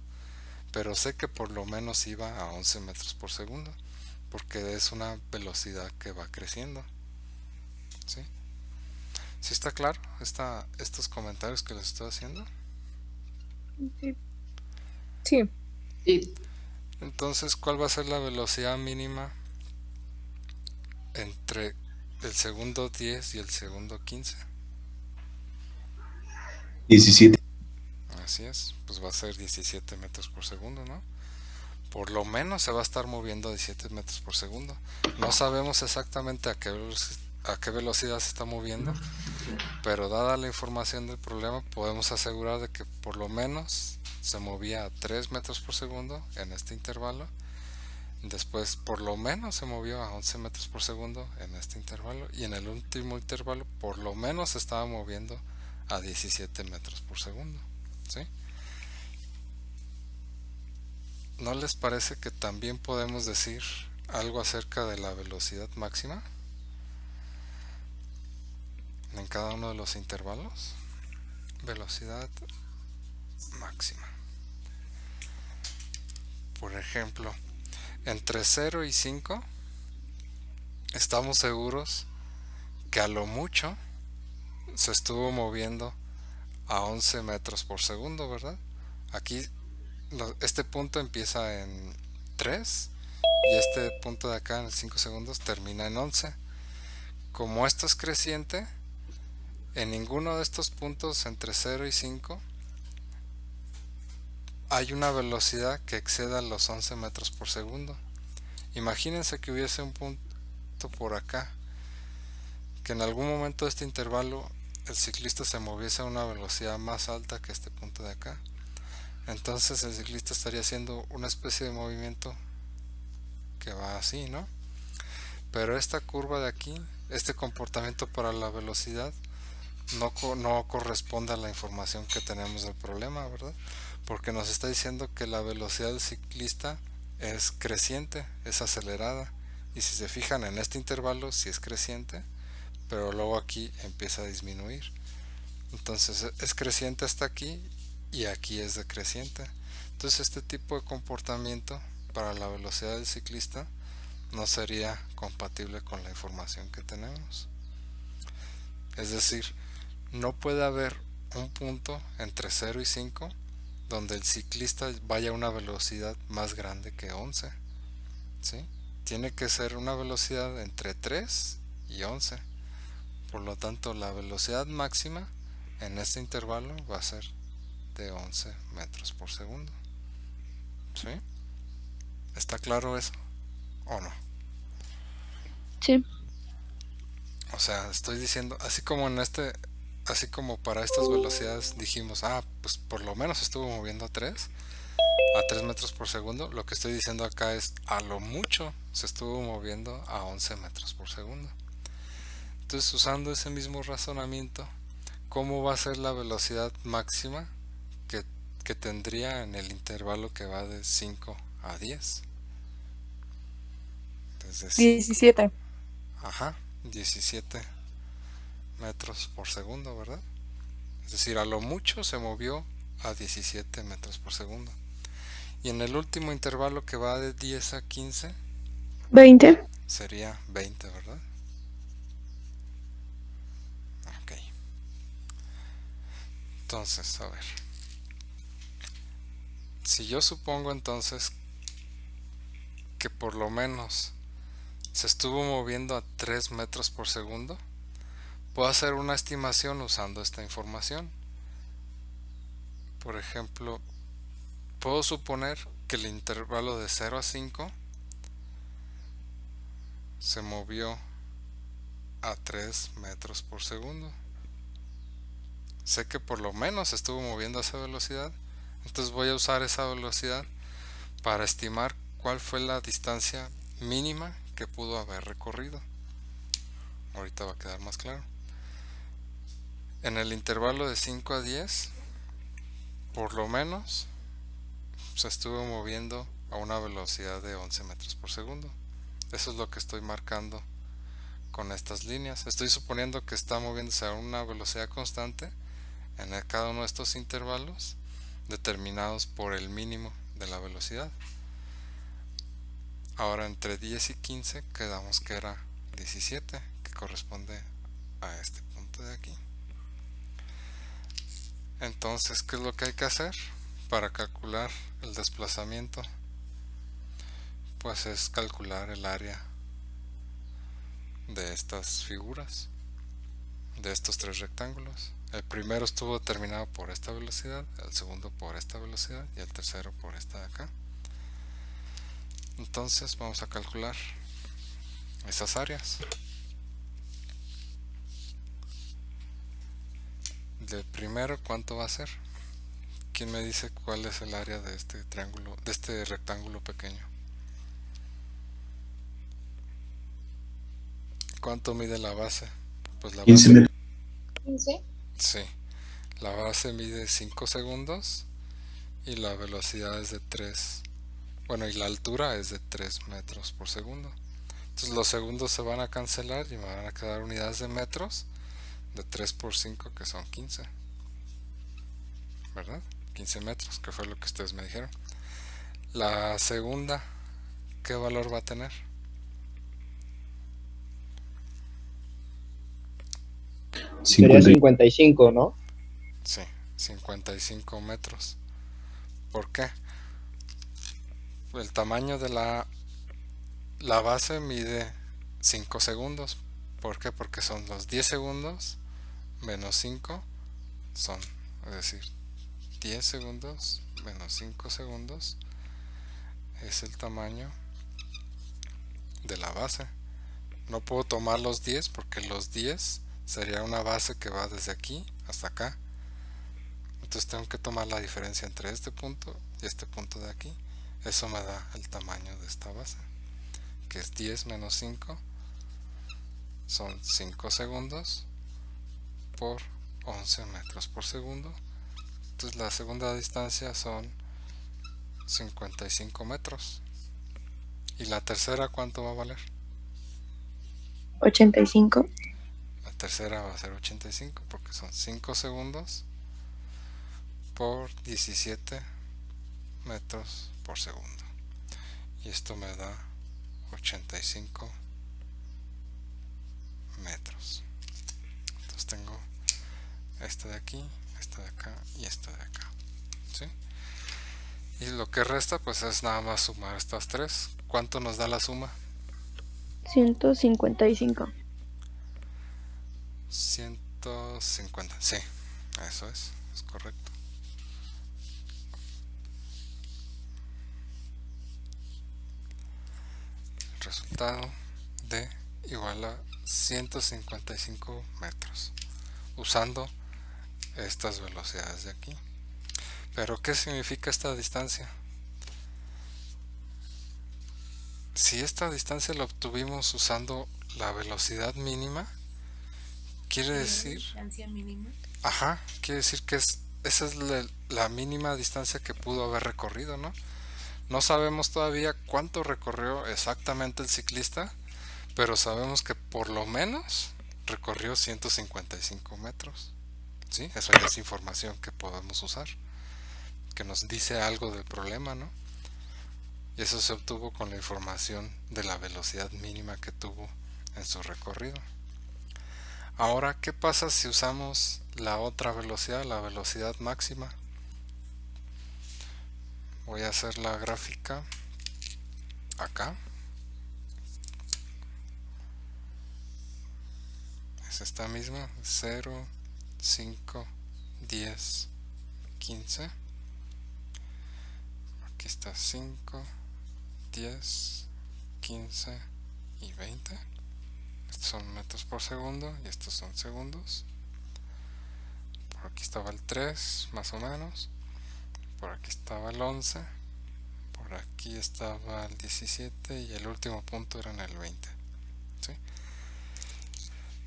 pero sé que por lo menos iba a 11 metros por segundo, porque es una velocidad que va creciendo. ¿Sí? ¿Sí está claro estos comentarios que les estoy haciendo? Sí. Sí. Sí. Entonces, ¿cuál va a ser la velocidad mínima entre el segundo 10 y el segundo 15? 17. Así es, pues va a ser 17 metros por segundo, ¿no? Por lo menos se va a estar moviendo a 17 metros por segundo. No sabemos exactamente a qué velocidad se está moviendo, pero dada la información del problema podemos asegurar de que por lo menos se movía a 3 metros por segundo en este intervalo. Después por lo menos se movió a 11 metros por segundo en este intervalo, y en el último intervalo por lo menos se estaba moviendo a 17 metros por segundo. ¿Sí? ¿No les parece que también podemos decir algo acerca de la velocidad máxima en cada uno de los intervalos? Velocidad máxima. Por ejemplo, entre 0 y 5 estamos seguros que a lo mucho se estuvo moviendo a 11 metros por segundo, ¿verdad? Aquí este punto empieza en 3 y este punto de acá en 5 segundos termina en 11. Como esto es creciente, en ninguno de estos puntos entre 0 y 5 hay una velocidad que exceda los 11 metros por segundo. Imagínense que hubiese un punto por acá, que en algún momento de este intervalo el ciclista se moviese a una velocidad más alta que este punto de acá. Entonces el ciclista estaría haciendo una especie de movimiento que va así, ¿no? Pero esta curva de aquí, este comportamiento para la velocidad, no corresponde a la información que tenemos del problema, ¿verdad? Porque nos está diciendo que la velocidad del ciclista es creciente, es acelerada. Y si se fijan en este intervalo, sí es creciente, pero luego aquí empieza a disminuir. Entonces es creciente hasta aquí y aquí es decreciente. Entonces este tipo de comportamiento para la velocidad del ciclista no sería compatible con la información que tenemos. Es decir, no puede haber un punto entre 0 y 5 donde el ciclista vaya a una velocidad más grande que 11. ¿Sí? Tiene que ser una velocidad entre 3 y 11. Por lo tanto, la velocidad máxima en este intervalo va a ser de 11 metros por segundo. ¿Sí? ¿Está claro eso o no? Sí. O sea, estoy diciendo, así como para estas velocidades dijimos, pues por lo menos estuvo moviendo a 3 metros por segundo. Lo que estoy diciendo acá es, a lo mucho se estuvo moviendo a 11 metros por segundo. Entonces, usando ese mismo razonamiento, ¿cómo va a ser la velocidad máxima que tendría en el intervalo que va de 5 a 10? Desde 17. 17 metros por segundo, ¿verdad? Es decir, a lo mucho se movió a 17 metros por segundo. Y en el último intervalo que va de 10 a 15, 20. sería 20, ¿verdad? Ok. Entonces, a ver. Si yo supongo entonces que por lo menos se estuvo moviendo a 3 metros por segundo, puedo hacer una estimación usando esta información. Por ejemplo, puedo suponer que el intervalo de 0 a 5 se movió a 3 metros por segundo. Sé que por lo menos se estuvo moviendo a esa velocidad, entonces voy a usar esa velocidad para estimar cuál fue la distancia mínima que pudo haber recorrido. Ahorita va a quedar más claro. En el intervalo de 5 a 10, por lo menos se estuvo moviendo a una velocidad de 11 metros por segundo. Eso es lo que estoy marcando con estas líneas. Estoy suponiendo que está moviéndose a una velocidad constante en cada uno de estos intervalos, determinados por el mínimo de la velocidad. Ahora entre 10 y 15 quedamos que era 17, que corresponde a este punto de aquí. Entonces, ¿qué es lo que hay que hacer para calcular el desplazamiento? Pues es calcular el área de estas figuras, de estos tres rectángulos. El primero estuvo determinado por esta velocidad, el segundo por esta velocidad y el tercero por esta de acá. Entonces vamos a calcular esas áreas. Del primero, ¿cuánto va a ser? ¿Quién me dice cuál es el área de este triángulo, de este rectángulo pequeño? ¿Cuánto mide la base? Pues la 15 base, metros. 15. sí, la base mide 5 segundos y la velocidad es de 3, bueno, y la altura es de 3 metros por segundo. Entonces los segundos se van a cancelar y me van a quedar unidades de metros de 3 por 5, que son 15, ¿verdad? 15 metros, que fue lo que ustedes me dijeron. La segunda, ¿qué valor va a tener? Sería 50. 55, ¿no? Sí, 55 metros. ¿Por qué? El tamaño de la base mide 5 segundos. ¿Por qué? Porque son los 10 segundos menos 5 son, es decir, 10 segundos menos 5 segundos es el tamaño de la base. No puedo tomar los 10 porque los 10 sería una base que va desde aquí hasta acá. Entonces tengo que tomar la diferencia entre este punto y este punto de aquí. Eso me da el tamaño de esta base, que es 10 menos 5, son 5 segundos por 11 metros por segundo. Entonces la segunda distancia son 55 metros. ¿Y la tercera cuánto va a valer? 85. La tercera va a ser 85 porque son 5 segundos por 17 metros por segundo. Y esto me da 85 metros. Entonces tengo este de aquí, este de acá y este de acá, ¿sí? Y lo que resta pues es nada más sumar estas tres. ¿Cuánto nos da la suma? 155. 150, sí, eso es correcto. El resultado de igual a 155 metros, usando estas velocidades de aquí. Pero ¿qué significa esta distancia? Si esta distancia la obtuvimos usando la velocidad mínima, quiere decir, distancia mínima. ajá, quiere decir que esa es la mínima distancia que pudo haber recorrido, ¿no? No sabemos todavía cuánto recorrió exactamente el ciclista, pero sabemos que por lo menos recorrió 155 metros, ¿sí? Eso ya es información que podemos usar, que nos dice algo del problema, ¿no? Y eso se obtuvo con la información de la velocidad mínima que tuvo en su recorrido. Ahora, ¿qué pasa si usamos la otra velocidad, la velocidad máxima? Voy a hacer la gráfica acá. Es esta misma, 0, 5, 10, 15. Aquí está 5, 10, 15 y 20. Estos son metros por segundo y estos son segundos. Por aquí estaba el 3 más o menos. Por aquí estaba el 11. Por aquí estaba el 17 y el último punto era en el 20, ¿sí?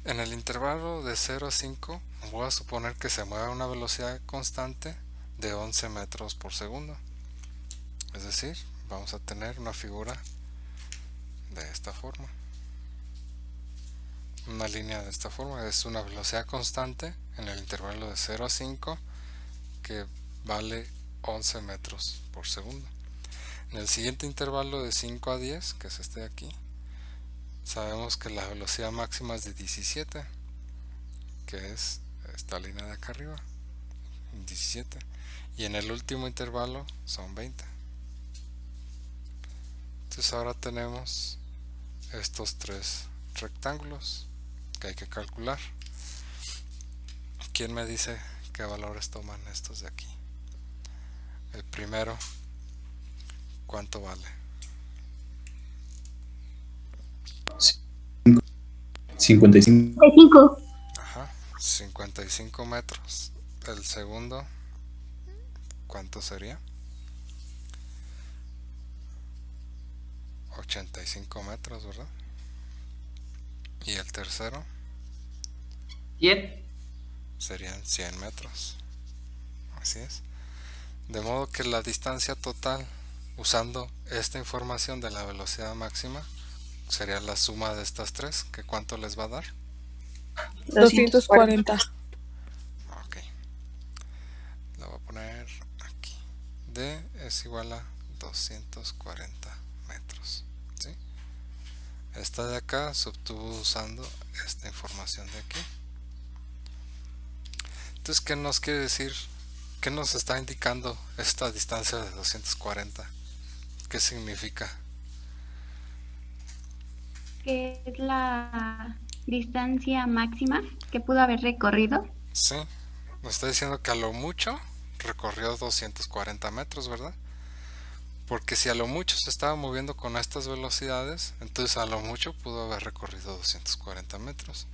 En el intervalo de 0 a 5 voy a suponer que se mueve a una velocidad constante de 11 metros por segundo. Es decir, vamos a tener una figura de esta forma. Una línea de esta forma es una velocidad constante en el intervalo de 0 a 5 que vale 11 metros por segundo. En el siguiente intervalo de 5 a 10, que es este de aquí, sabemos que la velocidad máxima es de 17, que es esta línea de acá arriba, 17, y en el último intervalo son 20. Entonces ahora tenemos estos tres rectángulos que hay que calcular. ¿Quién me dice qué valores toman estos de aquí? El primero, ¿cuánto vale? 55. 5. Ajá, 55 metros. El segundo, ¿cuánto sería? 85 metros, ¿verdad? Y el tercero 10. serían 100 metros. Así es. De modo que la distancia total, usando esta información de la velocidad máxima, sería la suma de estas tres, que ¿cuánto les va a dar? 240. Ok. La voy a poner aquí. D es igual a 240 metros. ¿Sí? Esta de acá se obtuvo usando esta información de aquí. Entonces, ¿qué nos quiere decir? ¿Qué nos está indicando esta distancia de 240? ¿Qué significa? Que es la distancia máxima que pudo haber recorrido. Sí, nos está diciendo que a lo mucho recorrió 240 metros, ¿verdad? Porque si a lo mucho se estaba moviendo con estas velocidades, entonces a lo mucho pudo haber recorrido 240 metros.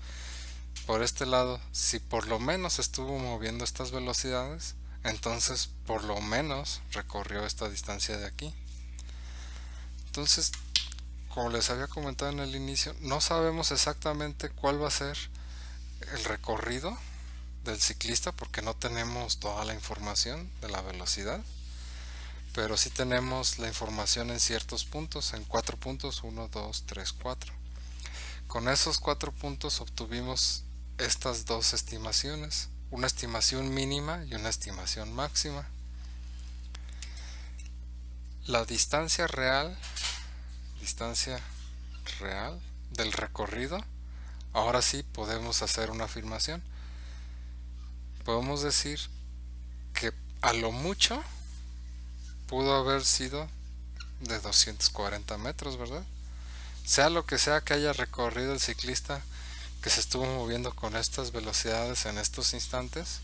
Por este lado, si por lo menos estuvo moviendo estas velocidades, entonces por lo menos recorrió esta distancia de aquí. Entonces, como les había comentado en el inicio, no sabemos exactamente cuál va a ser el recorrido del ciclista porque no tenemos toda la información de la velocidad, pero sí tenemos la información en ciertos puntos, en 4 puntos, 1, 2, 3, 4. Con esos 4 puntos obtuvimos estas dos estimaciones, una estimación mínima y una estimación máxima. La distancia real del recorrido, ahora sí podemos hacer una afirmación. Podemos decir que a lo mucho pudo haber sido de 240 metros, ¿verdad? Sea lo que sea que haya recorrido el ciclista que se estuvo moviendo con estas velocidades en estos instantes,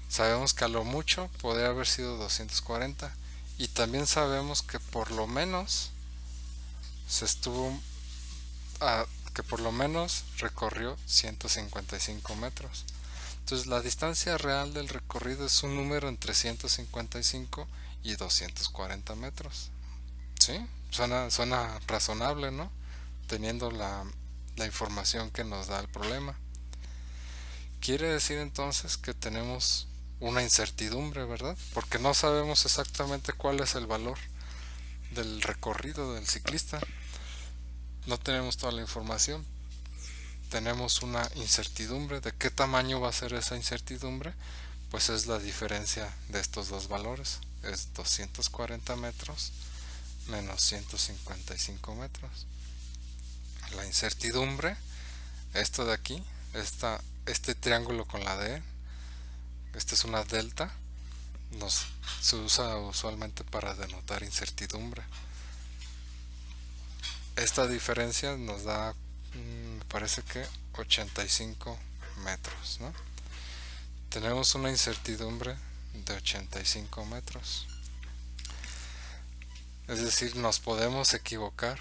sabemos que a lo mucho podría haber sido 240, y también sabemos que por lo menos recorrió 155 metros. Entonces la distancia real del recorrido es un número entre 155 y 240 metros. ¿Sí? Suena razonable, ¿no? Teniendo la información que nos da el problema. Quiere decir entonces que tenemos una incertidumbre, ¿verdad? Porque no sabemos exactamente cuál es el valor del recorrido del ciclista. No tenemos toda la información. Tenemos una incertidumbre. ¿De qué tamaño va a ser esa incertidumbre? Pues es la diferencia de estos dos valores. Es 240 metros menos 155 metros. La incertidumbre, esto de aquí, este triángulo con la D, esta es una delta, se usa usualmente para denotar incertidumbre. Esta diferencia nos da, me parece que 85 metros, ¿no? Tenemos una incertidumbre de 85 metros. Es decir, nos podemos equivocar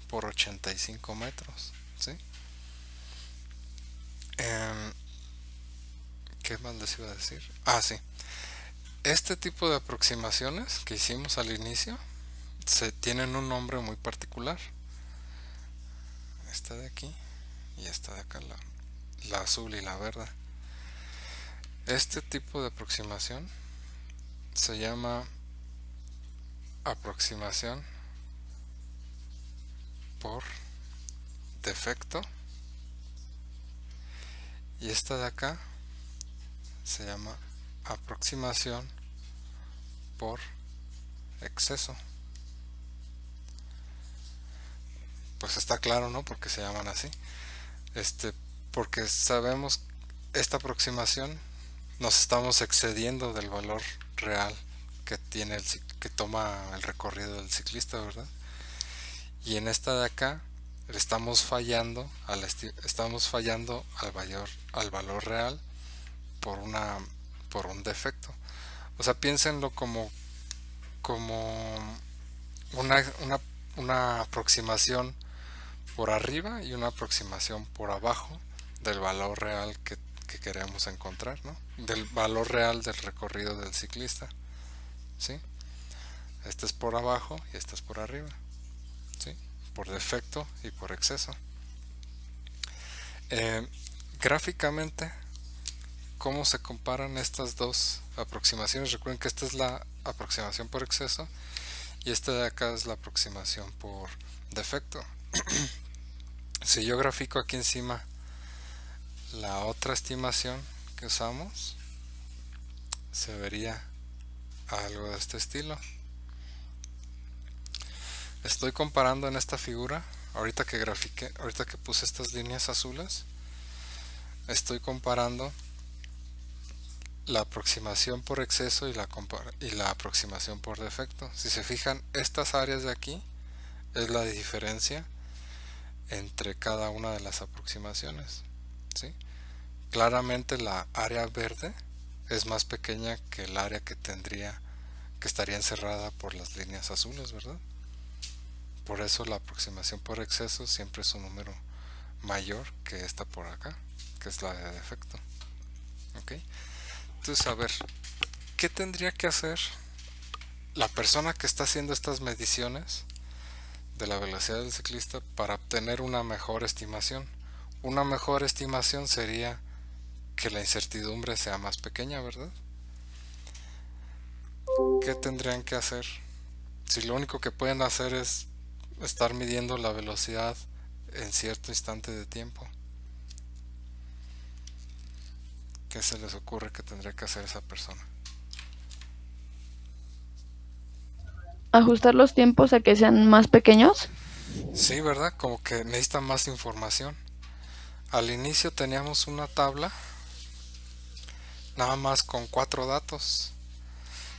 por 85 metros, ¿sí? ¿Qué más les iba a decir? Sí. Este tipo de aproximaciones que hicimos al inicio tienen un nombre muy particular. Esta de aquí y esta de acá, la azul y la verde. Este tipo de aproximación se llama aproximación por defecto, y esta de acá se llama aproximación por exceso. pues está claro, ¿no? Porque se llaman así. Porque sabemos esta aproximación nos estamos excediendo del valor real que tiene que toma el recorrido del ciclista, ¿verdad? Y en esta de acá estamos fallando al valor real por un defecto. O sea, piénsenlo como una aproximación por arriba y una aproximación por abajo del valor real que queremos encontrar, ¿no? Del valor real del recorrido del ciclista, ¿sí? Este es por abajo y este es por arriba, ¿sí? Por defecto y por exceso. Gráficamente, ¿cómo se comparan estas dos aproximaciones? Recuerden que esta es la aproximación por exceso y esta de acá es la aproximación por defecto. Si yo grafico aquí encima la otra estimación que usamos, se vería algo de este estilo. Estoy comparando en esta figura, ahorita que puse estas líneas azules, estoy comparando la aproximación por exceso y la aproximación por defecto. Si se fijan, estas áreas de aquí es la diferencia entre cada una de las aproximaciones, ¿sí? Claramente la área verde es más pequeña que el área que estaría encerrada por las líneas azules, ¿verdad? Por eso la aproximación por exceso siempre es un número mayor que esta por acá, que es la de defecto. ¿Ok? Entonces, a ver, ¿qué tendría que hacer la persona que está haciendo estas mediciones de la velocidad del ciclista para obtener una mejor estimación? Una mejor estimación sería que la incertidumbre sea más pequeña, ¿verdad? ¿Qué tendrían que hacer? Si lo único que pueden hacer es estar midiendo la velocidad en cierto instante de tiempo, ¿qué se les ocurre que tendría que hacer esa persona? Ajustar los tiempos a que sean más pequeños. Sí, ¿verdad? Como que necesitan más información. Al inicio teníamos una tabla nada más con 4 datos.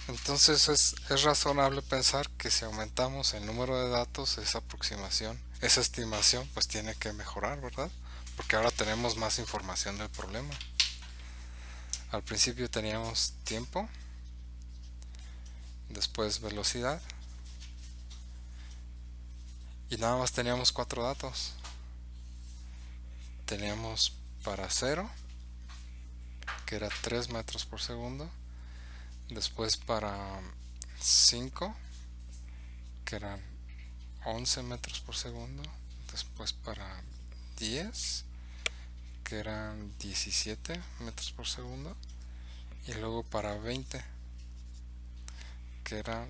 Entonces es razonable pensar que si aumentamos el número de datos, esa aproximación, esa estimación, pues tiene que mejorar, ¿verdad? Porque ahora tenemos más información del problema. Al principio teníamos tiempo, después velocidad, y nada más teníamos 4 datos. Teníamos para 0, que era 3 metros por segundo, después para 5, que eran 11 metros por segundo, después para 10, que eran 17 metros por segundo, y luego para 20, que eran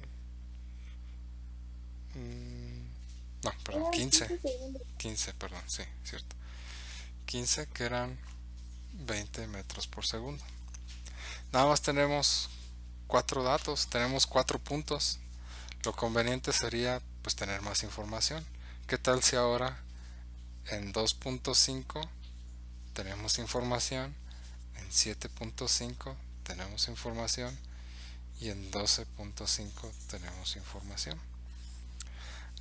15, perdón, sí, cierto, 15, que eran 20 metros por segundo. Nada más tenemos 4 datos, tenemos 4 puntos. Lo conveniente sería pues tener más información. ¿Qué tal si ahora en 2.5 tenemos información, en 7.5 tenemos información y en 12.5 tenemos información?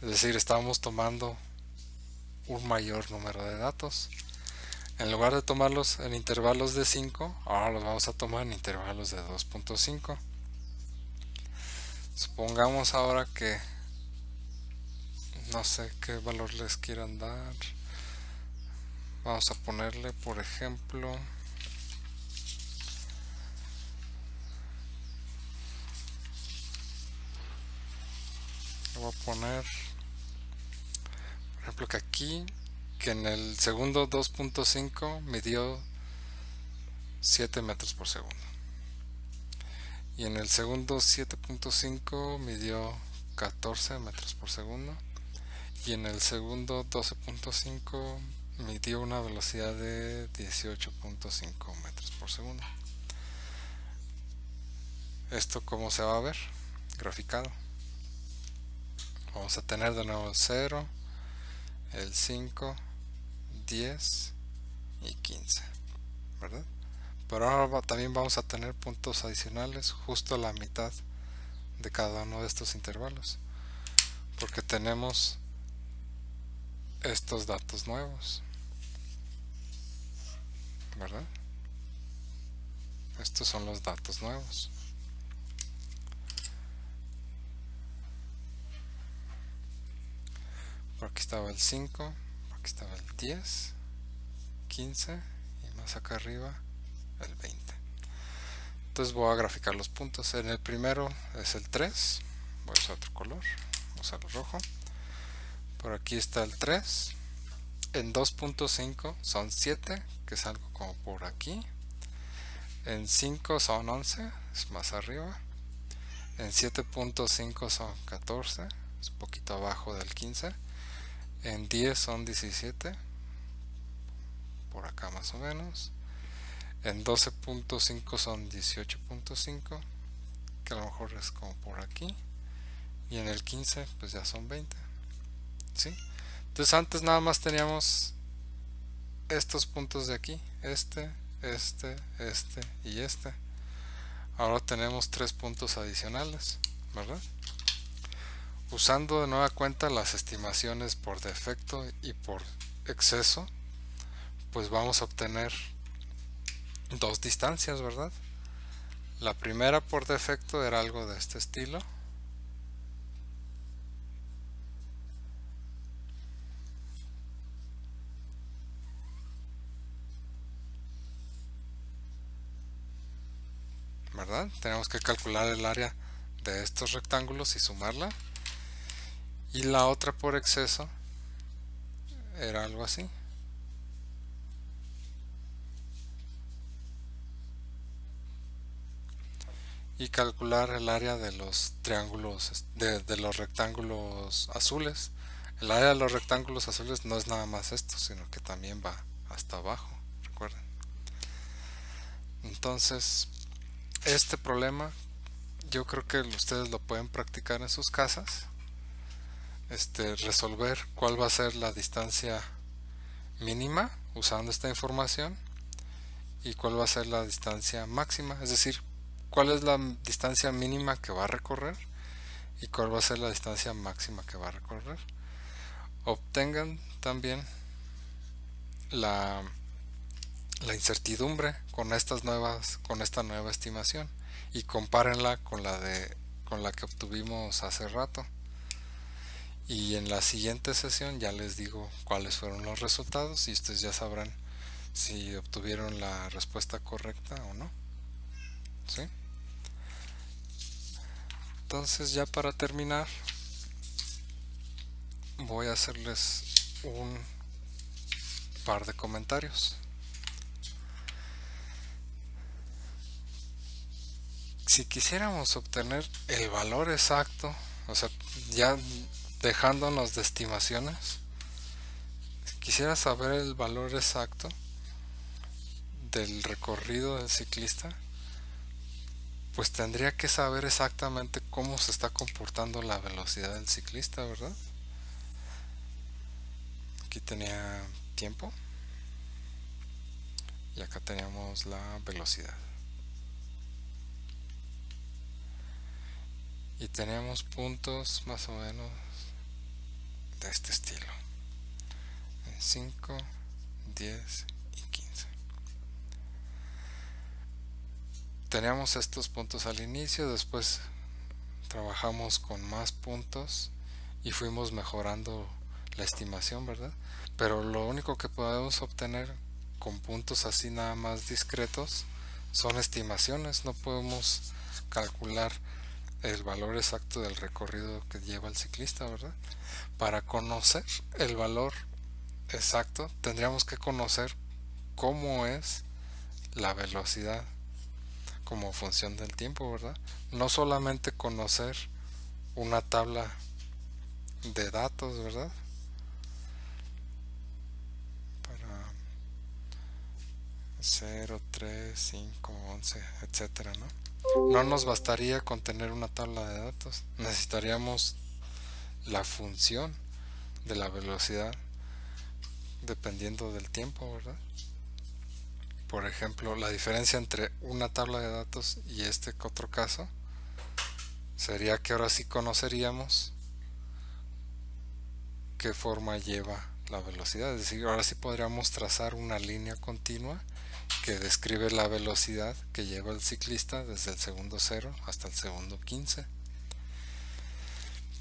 Es decir, estamos tomando un mayor número de datos. En lugar de tomarlos en intervalos de 5, ahora los vamos a tomar en intervalos de 2.5. Supongamos ahora que no sé qué valor les quieran dar. Vamos a ponerle, por ejemplo, voy a poner, por ejemplo, que aquí, que en el segundo 2.5 midió 7 metros por segundo, y en el segundo 7.5 midió 14 metros por segundo, y en el segundo 12.5 midió una velocidad de 18.5 metros por segundo. ¿Esto cómo se va a ver graficado? Vamos a tener de nuevo el 0, el 5, 10 y 15, ¿verdad? Pero ahora también vamos a tener puntos adicionales justo a la mitad de cada uno de estos intervalos, porque tenemos estos datos nuevos, ¿verdad? Estos son los datos nuevos. Por aquí estaba el 5, por aquí estaba el 10, 15 y más acá arriba el 20. Entonces voy a graficar los puntos. En el primero es el 3, voy a usar otro color, voy a usar el rojo. Por aquí está el 3. En 2.5 son 7, que es algo como por aquí. En 5 son 11, es más arriba. En 7.5 son 14, es un poquito abajo del 15. En 10 son 17, por acá más o menos. En 12.5 son 18.5, que a lo mejor es como por aquí. Y en el 15 pues ya son 20, ¿sí? Entonces antes nada más teníamos estos puntos de aquí, este y este. Ahora tenemos 3 puntos adicionales, ¿verdad? Usando de nueva cuenta las estimaciones por defecto y por exceso, pues vamos a obtener dos distancias, ¿verdad? La primera por defecto era algo de este estilo. ¿Verdad? Tenemos que calcular el área de estos rectángulos y sumarla. Y la otra por exceso era algo así. Y calcular el área de los triángulos, de los rectángulos azules. El área de los rectángulos azules no es nada más esto, sino que también va hasta abajo, recuerden. Entonces, este problema yo creo que ustedes lo pueden practicar en sus casas. Resolver cuál va a ser la distancia mínima usando esta información y cuál va a ser la distancia máxima, es decir, cuál es la distancia mínima que va a recorrer y cuál va a ser la distancia máxima que va a recorrer. Obtengan también la incertidumbre con esta nueva estimación y compárenla con la que obtuvimos hace rato. Y en la siguiente sesión ya les digo cuáles fueron los resultados y ustedes ya sabrán si obtuvieron la respuesta correcta o no, ¿sí? Entonces, ya para terminar, voy a hacerles un par de comentarios. Si quisiéramos obtener el valor exacto, o sea, ya dejándonos de estimaciones, si quisiera saber el valor exacto del recorrido del ciclista, pues tendría que saber exactamente cómo se está comportando la velocidad del ciclista, ¿verdad? Aquí tenía tiempo y acá teníamos la velocidad. Y teníamos puntos más o menos de este estilo, 5, 10 y 15. Teníamos estos puntos al inicio, después trabajamos con más puntos y fuimos mejorando la estimación, ¿verdad? Pero lo único que podemos obtener con puntos así nada más discretos son estimaciones. No podemos calcular el valor exacto del recorrido que lleva el ciclista, ¿verdad? Para conocer el valor exacto tendríamos que conocer cómo es la velocidad como función del tiempo, ¿verdad? No solamente conocer una tabla de datos, ¿verdad? Para 0, 3, 5, 11, etcétera, ¿no? No nos bastaría con tener una tabla de datos, necesitaríamos la función de la velocidad dependiendo del tiempo, ¿verdad? Por ejemplo, la diferencia entre una tabla de datos y este otro caso sería que ahora sí conoceríamos qué forma lleva la velocidad, es decir, ahora sí podríamos trazar una línea continua que describe la velocidad que lleva el ciclista desde el segundo 0 hasta el segundo 15.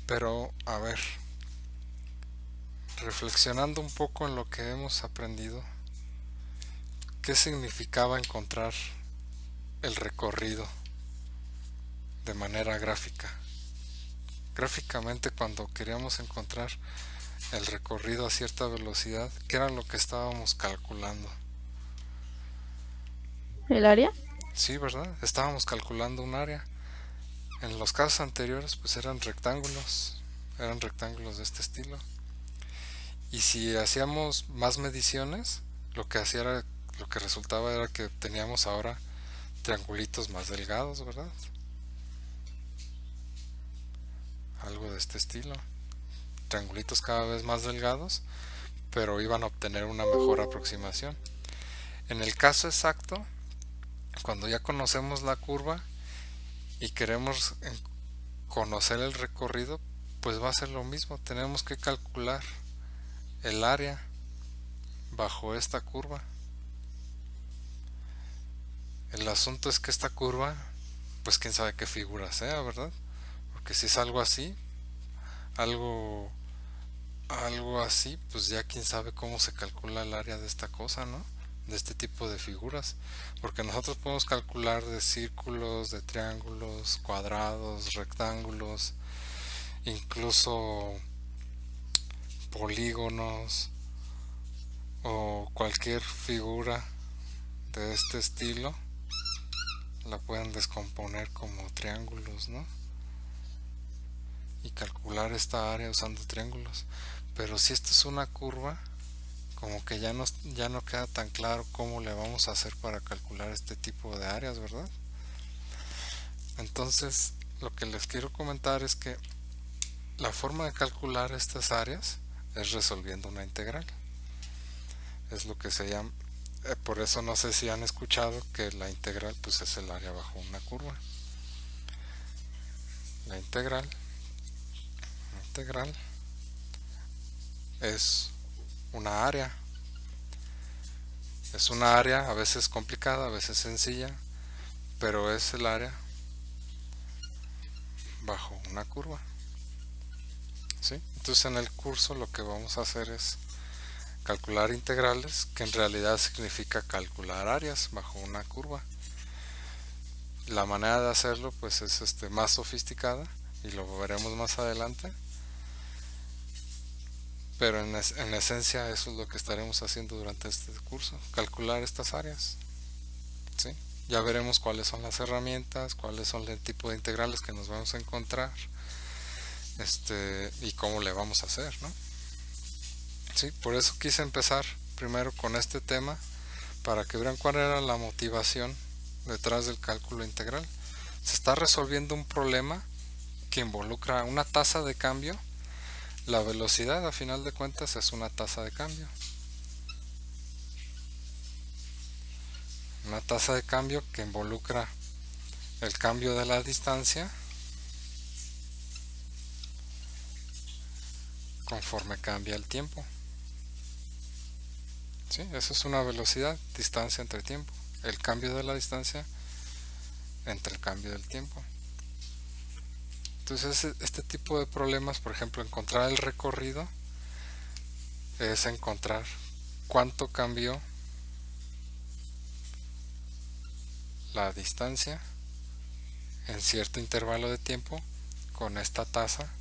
Pero, a ver, reflexionando un poco en lo que hemos aprendido, ¿qué significaba encontrar el recorrido de manera gráfica? Gráficamente, cuando queríamos encontrar el recorrido a cierta velocidad, ¿qué era lo que estábamos calculando? ¿El área? Sí, ¿verdad? Estábamos calculando un área. En los casos anteriores pues eran rectángulos de este estilo. Y si hacíamos más mediciones, lo que resultaba era que teníamos ahora triangulitos más delgados, ¿verdad? Algo de este estilo. Triangulitos cada vez más delgados, pero iban a obtener una mejor aproximación. En el caso exacto, cuando ya conocemos la curva y queremos conocer el recorrido, pues va a ser lo mismo. Tenemos que calcular el área bajo esta curva. El asunto es que esta curva, pues quién sabe qué figura sea, ¿verdad? Porque si es algo así, algo así, pues ya quién sabe cómo se calcula el área de esta cosa, ¿no? De este tipo de figuras, porque nosotros podemos calcular de círculos, de triángulos, cuadrados, rectángulos, incluso polígonos o cualquier figura de este estilo la pueden descomponer como triángulos, ¿no? Y calcular esta área usando triángulos. Pero si esto es una curva, como que ya no queda tan claro cómo le vamos a hacer para calcular este tipo de áreas, ¿verdad? Entonces, lo que les quiero comentar es que la forma de calcular estas áreas es resolviendo una integral. Es lo que se llama, por eso no sé si han escuchado que la integral pues es el área bajo una curva. La integral es una área. Es una área a veces complicada, a veces sencilla, pero es el área bajo una curva. ¿Sí? Entonces en el curso lo que vamos a hacer es calcular integrales, que en realidad significa calcular áreas bajo una curva. La manera de hacerlo pues es más sofisticada y lo veremos más adelante. Pero en esencia eso es lo que estaremos haciendo durante este curso, calcular estas áreas. ¿Sí? Ya veremos cuáles son las herramientas, cuáles son el tipo de integrales que nos vamos a encontrar, y cómo le vamos a hacer, ¿no? ¿Sí? Por eso quise empezar primero con este tema, para que vean cuál era la motivación detrás del cálculo integral. Se está resolviendo un problema que involucra una tasa de cambio. La velocidad, a final de cuentas, es una tasa de cambio. Una tasa de cambio que involucra el cambio de la distancia conforme cambia el tiempo. ¿Sí? Eso es una velocidad, distancia entre tiempo. El cambio de la distancia entre el cambio del tiempo. Entonces este tipo de problemas, por ejemplo, encontrar el recorrido, es encontrar cuánto cambió la distancia en cierto intervalo de tiempo con esta tasa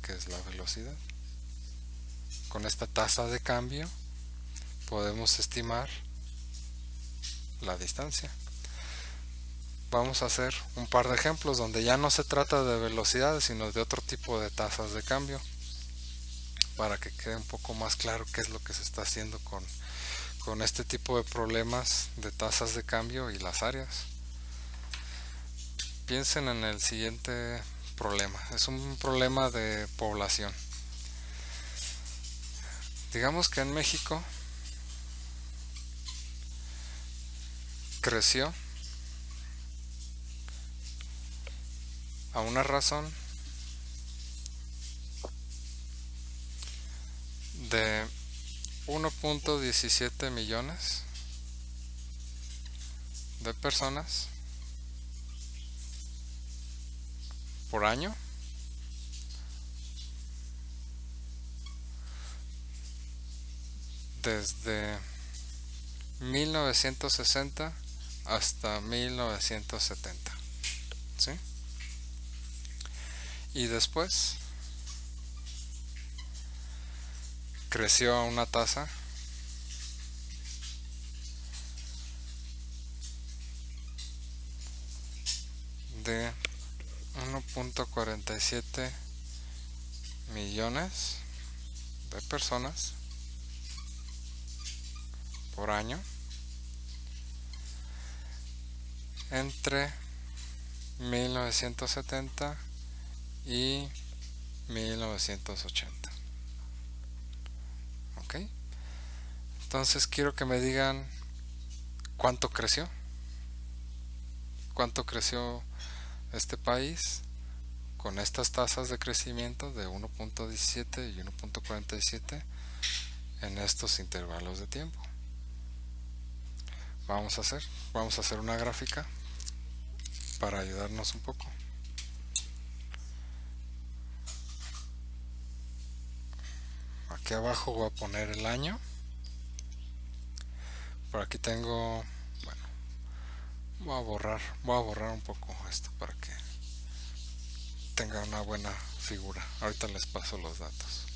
que es la velocidad. Con esta tasa de cambio podemos estimar la distancia. Vamos a hacer un par de ejemplos donde ya no se trata de velocidades, sino de otro tipo de tasas de cambio, para que quede un poco más claro qué es lo que se está haciendo con este tipo de problemas de tasas de cambio y las áreas. Piensen en el siguiente problema. Es un problema de población. Digamos que en México creció a una razón de 1.17 millones de personas por año desde 1960 hasta 1970, ¿sí? Y después creció a una tasa de 1.47 millones de personas por año entre 1970 y 1980. ¿Ok? Entonces quiero que me digan cuánto creció. ¿Cuánto creció este país con estas tasas de crecimiento de 1.17 y 1.47 en estos intervalos de tiempo? Vamos a hacer una gráfica para ayudarnos un poco. Aquí abajo voy a poner el año. Por aquí tengo, bueno, voy a borrar un poco esto para que tenga una buena figura. Ahorita les paso los datos.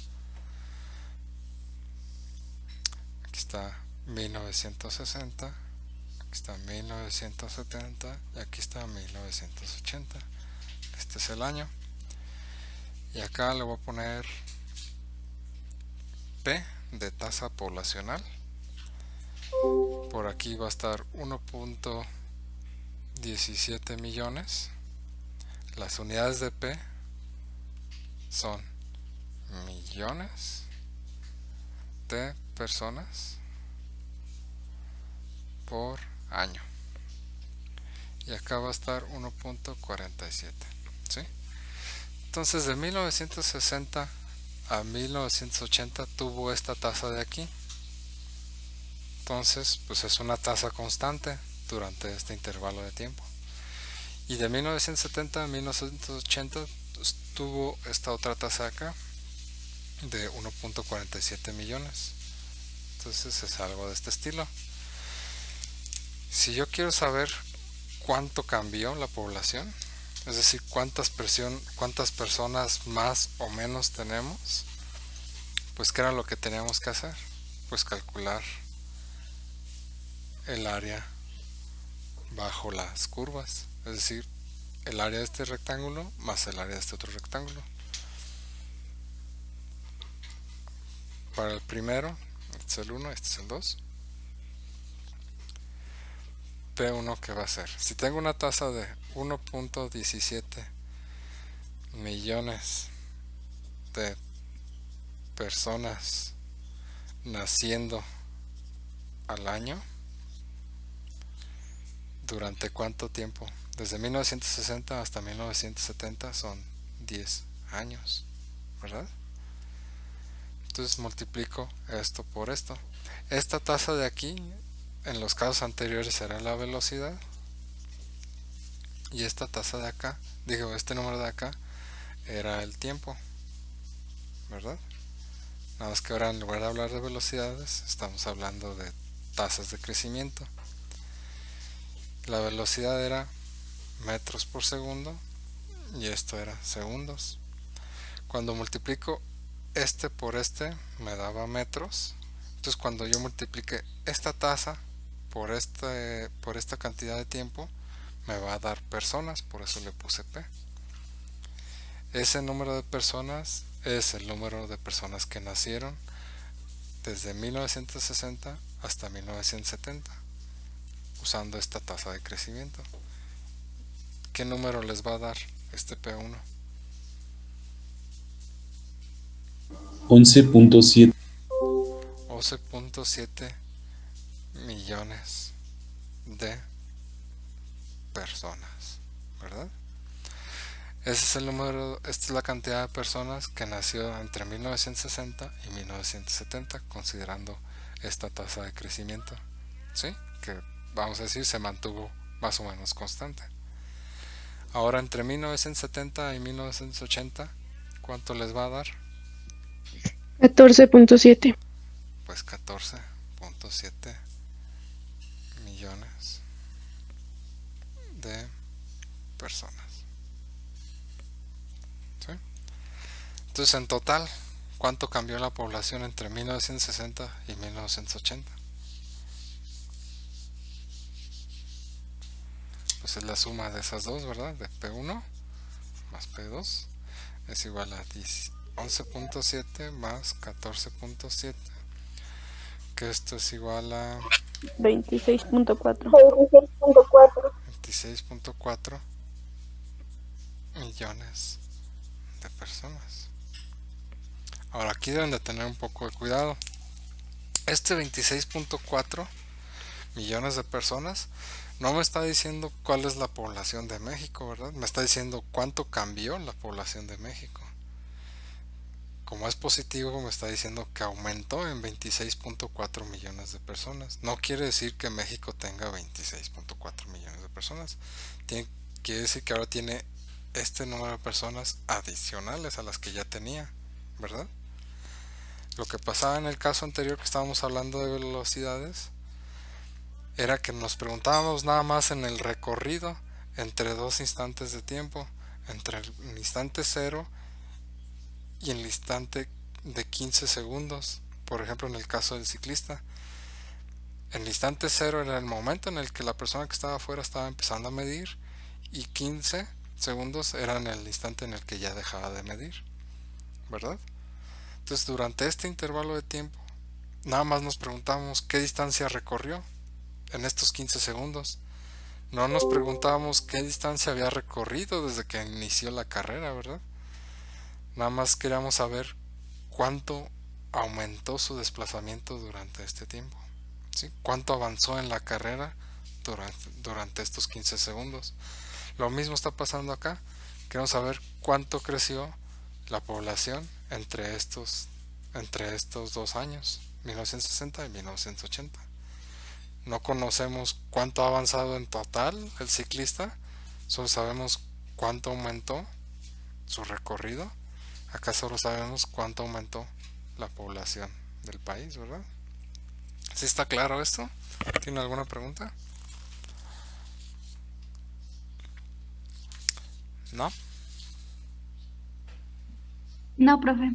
Aquí está 1960, aquí está 1970 y aquí está 1980. Este es el año. Y acá le voy a poner P de tasa poblacional. Por aquí va a estar 1.17 millones. Las unidades de P son millones de personas por año. Y acá va a estar 1.47, ¿sí? Entonces de 1960 a 1980 tuvo esta tasa de aquí. Entonces pues es una tasa constante durante este intervalo de tiempo. Y de 1970 a 1980 pues, tuvo esta otra tasa acá de 1.47 millones. Entonces es algo de este estilo. Si yo quiero saber cuánto cambió la población, es decir, cuántas personas más o menos tenemos, pues ¿qué era lo que teníamos que hacer? Pues calcular el área bajo las curvas, es decir, el área de este rectángulo más el área de este otro rectángulo. Para el primero, este es el 1, este es el 2. P1 que va a ser, si tengo una tasa de 1.17 millones de personas naciendo al año, ¿durante cuánto tiempo? Desde 1960 hasta 1970 son 10 años, ¿verdad? Entonces multiplico esto por esto. Esta tasa de aquí en los casos anteriores era la velocidad y esta tasa de acá, este número de acá era el tiempo, ¿verdad? Nada más que ahora en lugar de hablar de velocidades estamos hablando de tasas de crecimiento. La velocidad era metros por segundo y esto era segundos. Cuando multiplico este por este me daba metros. Entonces cuando yo multiplique esta tasa por esta cantidad de tiempo me va a dar personas, por eso le puse P. Ese número de personas es el número de personas que nacieron desde 1960 hasta 1970 usando esta tasa de crecimiento. ¿Qué número les va a dar este P1? 11.7. 14.7 millones de personas, ¿verdad? Ese es el número, esta es la cantidad de personas que nació entre 1960 y 1970, considerando esta tasa de crecimiento, ¿sí? Que vamos a decir se mantuvo más o menos constante. Ahora entre 1970 y 1980, ¿cuánto les va a dar? 14.7. Pues 14.7 millones de personas. ¿Sí? Entonces en total, ¿cuánto cambió la población entre 1960 y 1980? Pues es la suma de esas dos, ¿verdad? De P1 más P2 es igual a 11.7 más 14.7, que esto es igual a 26.4. 26.4 millones de personas. Ahora aquí deben de tener un poco de cuidado. Este 26.4 millones de personas no me está diciendo cuál es la población de México, ¿verdad? Me está diciendo cuánto cambió la población de México. Como es positivo, me está diciendo que aumentó en 26.4 millones de personas. No quiere decir que México tenga 26.4 millones de personas. Quiere decir que ahora tiene este número de personas adicionales a las que ya tenía, ¿verdad? Lo que pasaba en el caso anterior que estábamos hablando de velocidades era que nos preguntábamos nada más en el recorrido entre dos instantes de tiempo, entre el instante 0 y el instante de 15 segundos. Por ejemplo, en el caso del ciclista, el instante 0 era el momento en el que la persona que estaba afuera estaba empezando a medir, y 15 segundos eran el instante en el que ya dejaba de medir, ¿verdad? Entonces durante este intervalo de tiempo nada más nos preguntamos qué distancia recorrió en estos 15 segundos. No nos preguntábamos qué distancia había recorrido desde que inició la carrera, ¿verdad? Nada más queríamos saber cuánto aumentó su desplazamiento durante este tiempo, ¿sí? Cuánto avanzó en la carrera durante estos 15 segundos. Lo mismo está pasando acá. Queremos saber cuánto creció la población entre estos 2 años, 1960 y 1980. No conocemos cuánto ha avanzado en total el ciclista, solo sabemos cuánto aumentó su recorrido. Acá solo sabemos cuánto aumentó la población del país, ¿verdad? ¿Sí está claro esto? ¿Tiene alguna pregunta? ¿No? No, profe.